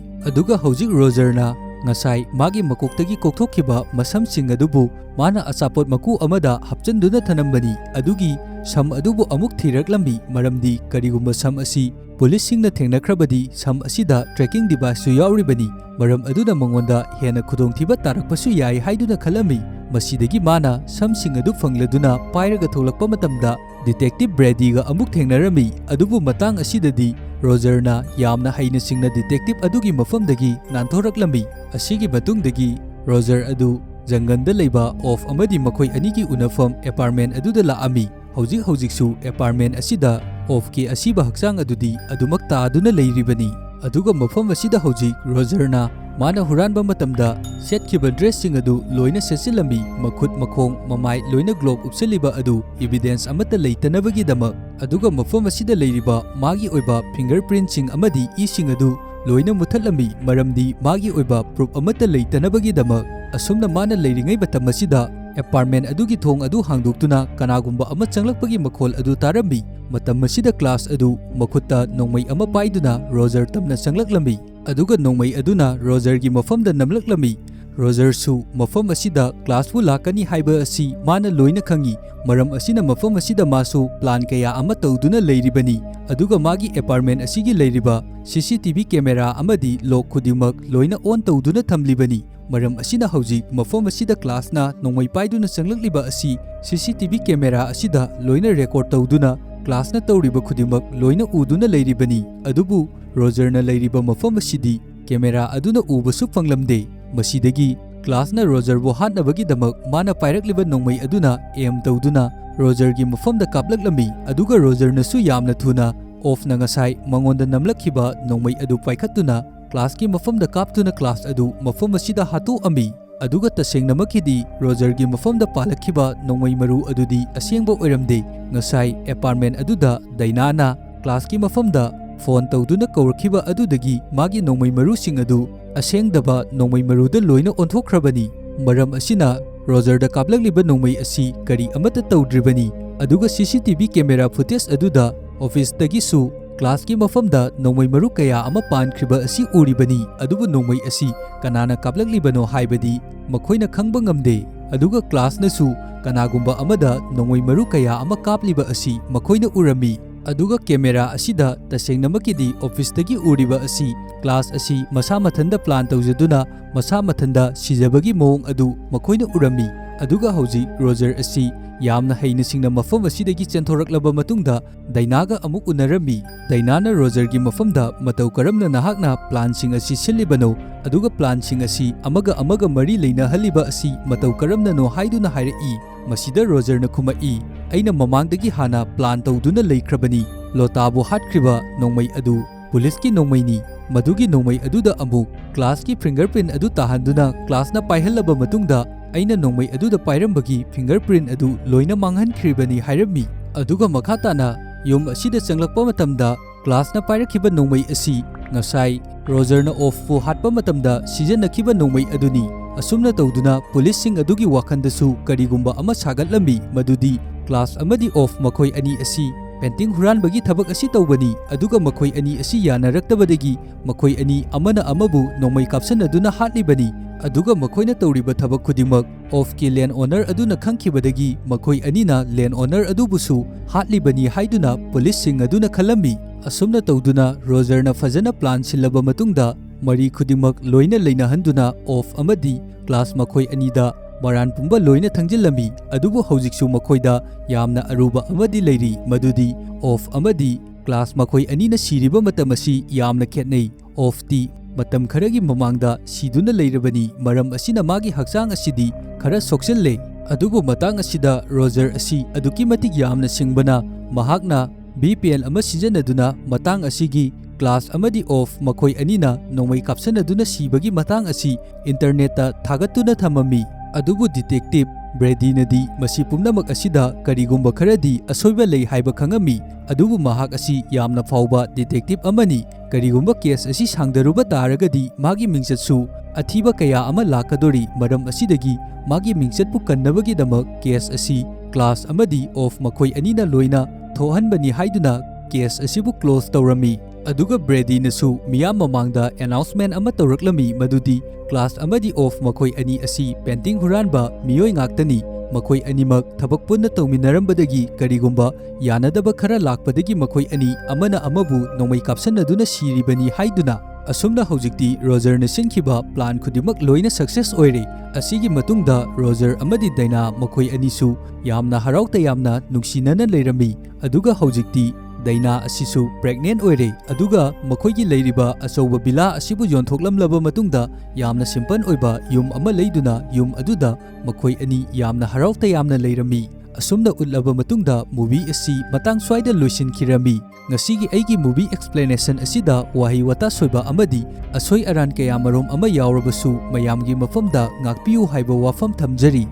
Aduga haujik Roger na ngasai magi makoktagi kokthokiba masamsing adubu mana asapot maku amada hapchanduna thanambani. Adugi sam adubu amuk thiraklambi maramdi karigumba sam asi pulisingna thengnakrabadi sam asida tracking device su yauribani maram aduna mangonda hena khudongthiba tarakpasu yai haiduna khalami masidagi mana samsing adu phangladuna pairaga tholakpa matamda detective Brady ga amuk thengnarami adubu matang asidadi Rogerna yamna haina singna detective adugi mafamdagi nanthoraklami asigi batungdagi Roger adu janganda leiba of amadi makhoi anigi unafam apartment aduda laami hojik su apartment asida of ke asiba haksang adudi adumakta aduna leiribani aduga mafam asida hojik Rogerna mana huranba matamda setkiba dress sing adu loina sesilami makhut makhong mamai loina globe upseliba adu evidence amata leitanabagi damak aduga mafam asida leiriba magi oiba fingerprint sing amadi ising adu loina muthalami maramdi magi oiba proof amata leitanabagi damak asumna mana leiringai batam asida apartment adugi thong adu hangdoktuna kanagumba ama changlakpagi makhol adu tarambi matam asida class adu makhutta nongmai ama paiduna Roger tamna changlaklambi aduga nongmai aduna Roger gi mafamda namlaklami Roger su mafam asida class fu lakani haiba asi mana loina khangi maram asina mafam asida masu plan kaya ama tawduna leiribani aduga magi apartment asigi leiriba CCTV camera amadi lock khudimak loina on tawduna thamlibani maram asina hojik mafam asida class na nongmai paiduna changlakliba asi CCTV camera asida loina record tawduna class na tawriba khudimak loina uduna leiribani adubu Roger na leiriba mafam asidi camera aduna ubasu phanglamde masidagi class na Roger bo hatnabagi damak mana pairakliba nongmai aduna aim tawduna Roger gi mafamda kaplaklami aduga Roger na su yamna thuna off na ngasai mangonda namlakhiba nongmai adu paikhatuna class ki mafamda kaptuna class adu mafam asida hatu ami aduga tasengnamakidi Roger gi mafamda palakhiba nongmai maru adudi asengba oiramde ngasai apartment aduda dainana class ki mafamda phone tawduna kawrakhiba adudagi magi nongmai maru sing adu asengdaba nongmai maruda loina onthokhrabani maram asina Roger da kaplagliba nongmai asi kari amata tawdribani aduga CCTV camera footage aduda office dagi su class ki mafamda nongmai maru kaya ama pankriba asi uribani adubu nongmai asi kanana kaplaglibano haibadi makhoina khangba ngamde aduga class na su kanagumba amada nongmai maru kaya ama kapliba asi makhoina urami aduga camera asida tasengnamakidi office dagi uriba asi class asi masa mathanda plan tawjaduna masa mathanda sijabagi mong adu makhoina urami aduga hauji Roger asi yamna haina singna mafam asidagi chenthораklaba matungda dainaga amuk unarami dainana Roger gi mafamda matau karamna nahakna plan sing asi silibano aduga plan sing asi amaga mari leina haliba asi matau karamna no haiduna hairai masida Roger na khumai aina mamangdagi hana plan tawduna leikrabani lotabu hatkriba nongmai adu police ki nongmai ni madugi nongmai aduda amuk class ki fingerprint adu tahanduna class na paihallaba matungda aina nongmai aduda pairambagi fingerprint adu loina manghankribani hairami aduga makhatana yum asida changlakpa matamda class na pairakhiba nongmai asi ngasai Roger na off fu hatpa matamda sijanakhiba nongmai aduni asumna tawduna police sing adugi wakhandasu karigumba ama sagatlambi madudi class amadi off makhoi ani asi painting huranbagi thabak asi tawbani aduga makhoi ani asi yanaraktabadagi makhoi ani amana amabu nongmai kapsanaduna hatlibani aduga makhoina tawriba thabak khudimak of ki land owner aduna khangkhibadagi makhoi anina land owner adubusu hatlibani haiduna police sing aduna khalami asumna tawduna Roger na fajana plan silaba matungda mari khudimak loina leinahanduna of amadi class makhoi anida maran pumba loina thangjilami adubu hojiksu makhoida yamna aruba amadi leiri madudi of amadi class makhoi anina siriba matamasi yamna khetnei of ti matam kharagi mamangda siduna leirabani maram asina magi haksang asidi khara sokchelle adubu matang asida Roger asi aduki matik yamna singbana mahakna BPL ama sijanaduna matang asigi class amadi of makhoi anina nongmai kapsanaduna sibagi matang asi internet ta thagatuna thamami adubu detective Brady nadi masi pumnamak asida karigumba kharadi asoiba lei haiba khangami adubu mahak asi yamna fauba detective amani karigumba case asi sangdaruba taragadi magi mingchatsu athiba kaya ama lakadori maram asidagi magi mingchatpu kannabagi damak case asi class amadi of makhoi anina loina thohanbani haiduna case asibu close tawrami aduga Brady nasu miyam mamangda announcement ama tawraklami madudi class amadi of makhoi ani asi painting huranba miyoi ngaktani ꯃꯈꯣꯏ ꯑꯅꯤꯃꯛ ꯊꯕꯛ ꯄꯨꯟꯅ ꯇꯧꯃꯤꯟꯅꯔꯝꯕꯗꯒꯤ ꯀꯔꯤꯒꯨꯝꯕ ꯌꯥꯅꯗꯕ ꯈꯔ ꯂꯥꯛꯄꯗꯒꯤ ꯃꯈꯣꯏ ꯑꯅꯤ ꯑꯃꯅ ꯑꯃꯕꯨ ꯅꯣꯡꯃꯩ ꯀꯥꯞꯁꯟꯅꯗꯨꯅ ꯁꯤꯔꯤꯕꯅꯤ ꯍꯥꯏꯗꯨꯅ ꯑꯁꯨꯝꯅ ꯍꯧꯖꯤꯛꯇꯤ ꯔꯣꯖꯔꯅ ꯁꯤꯟꯈꯤꯕ ꯄ꯭ꯂꯥꯟ ꯈꯨꯗꯤꯡꯃꯛ ꯂꯣꯏꯅ ꯁꯛꯁꯦꯁ ꯑꯣꯏꯔꯦ꯫ ꯑꯁꯤꯒꯤ ꯃꯇꯨꯡꯗ ꯔꯣꯖꯔ ꯑꯃꯗꯤ ꯗꯥꯏꯅꯥ ꯃꯈꯣꯏ ꯑꯅꯤꯁꯨ ꯌꯥꯝꯅ ꯍꯔꯥꯎ ꯇꯌꯥꯝꯅ ꯅꯨꯡꯁꯤꯅꯅ ꯂꯩꯔꯝꯃꯤ꯫ ꯑꯗꯨꯒ ꯍꯧꯖꯤꯛꯇꯤ ꯗꯥꯏꯅꯥ ꯑꯁꯤꯁꯨ ꯄ꯭ꯔꯦꯒꯅꯦꯟ ꯑꯣꯏꯔꯦ꯫ ꯑꯗꯨꯒ ꯃꯈꯣꯏꯒꯤ ꯂꯩꯔꯤꯕ ꯑꯆꯧꯕ ꯚꯤꯂꯥ ꯑꯁꯤꯕꯨ ꯌꯣꯟꯊꯣꯛꯂꯝꯂꯕ ꯃꯇꯨꯡꯗ ꯌꯥꯝꯅ ꯁꯤꯝꯄꯜ ꯑꯣꯏꯕ ꯌꯨꯝ ꯑꯃ ꯂꯩꯗꯨꯅ ꯌꯨꯝ ꯑꯗꯨꯗ ꯃꯈꯣꯏ ꯑꯅꯤ ꯌꯥꯝꯅ ꯍꯔꯥꯎ ꯇꯌꯥꯝꯅ ꯂꯩꯔꯝꯃꯤ꯫ ꯑꯁꯨꯝꯅ ꯎꯠꯂꯕ ꯃꯇꯨꯡꯗ ꯃꯨꯚꯤ ꯑꯁꯤ ꯃꯇꯥꯡ ꯁ꯭ꯋꯥꯏꯗ ꯂꯣꯏꯁꯤꯟꯈꯤꯔꯝꯃꯤ꯫ ꯉꯁꯤꯒꯤ ꯑꯩꯒꯤ ꯃꯨꯚꯤ ꯑꯦꯛꯁꯄ꯭ꯂꯦꯅꯦꯁꯟ ꯑꯁꯤꯗ ꯋꯥꯍꯩ ꯋꯥꯇꯥ ꯁꯣꯏꯕ ꯑꯃꯗꯤ ꯑꯁꯣꯏ ꯑꯔꯥꯟ ꯀꯌꯥꯃꯔꯣꯝ ꯑꯃ ꯌꯥꯎꯔꯕꯁꯨ ꯃꯌꯥꯝꯒꯤ ꯃꯐꯝꯗ ꯉꯥꯛꯄꯤꯌꯨ ꯍꯥꯏꯕ ꯋꯥꯐꯝ ꯊꯝꯖꯔꯤ꯫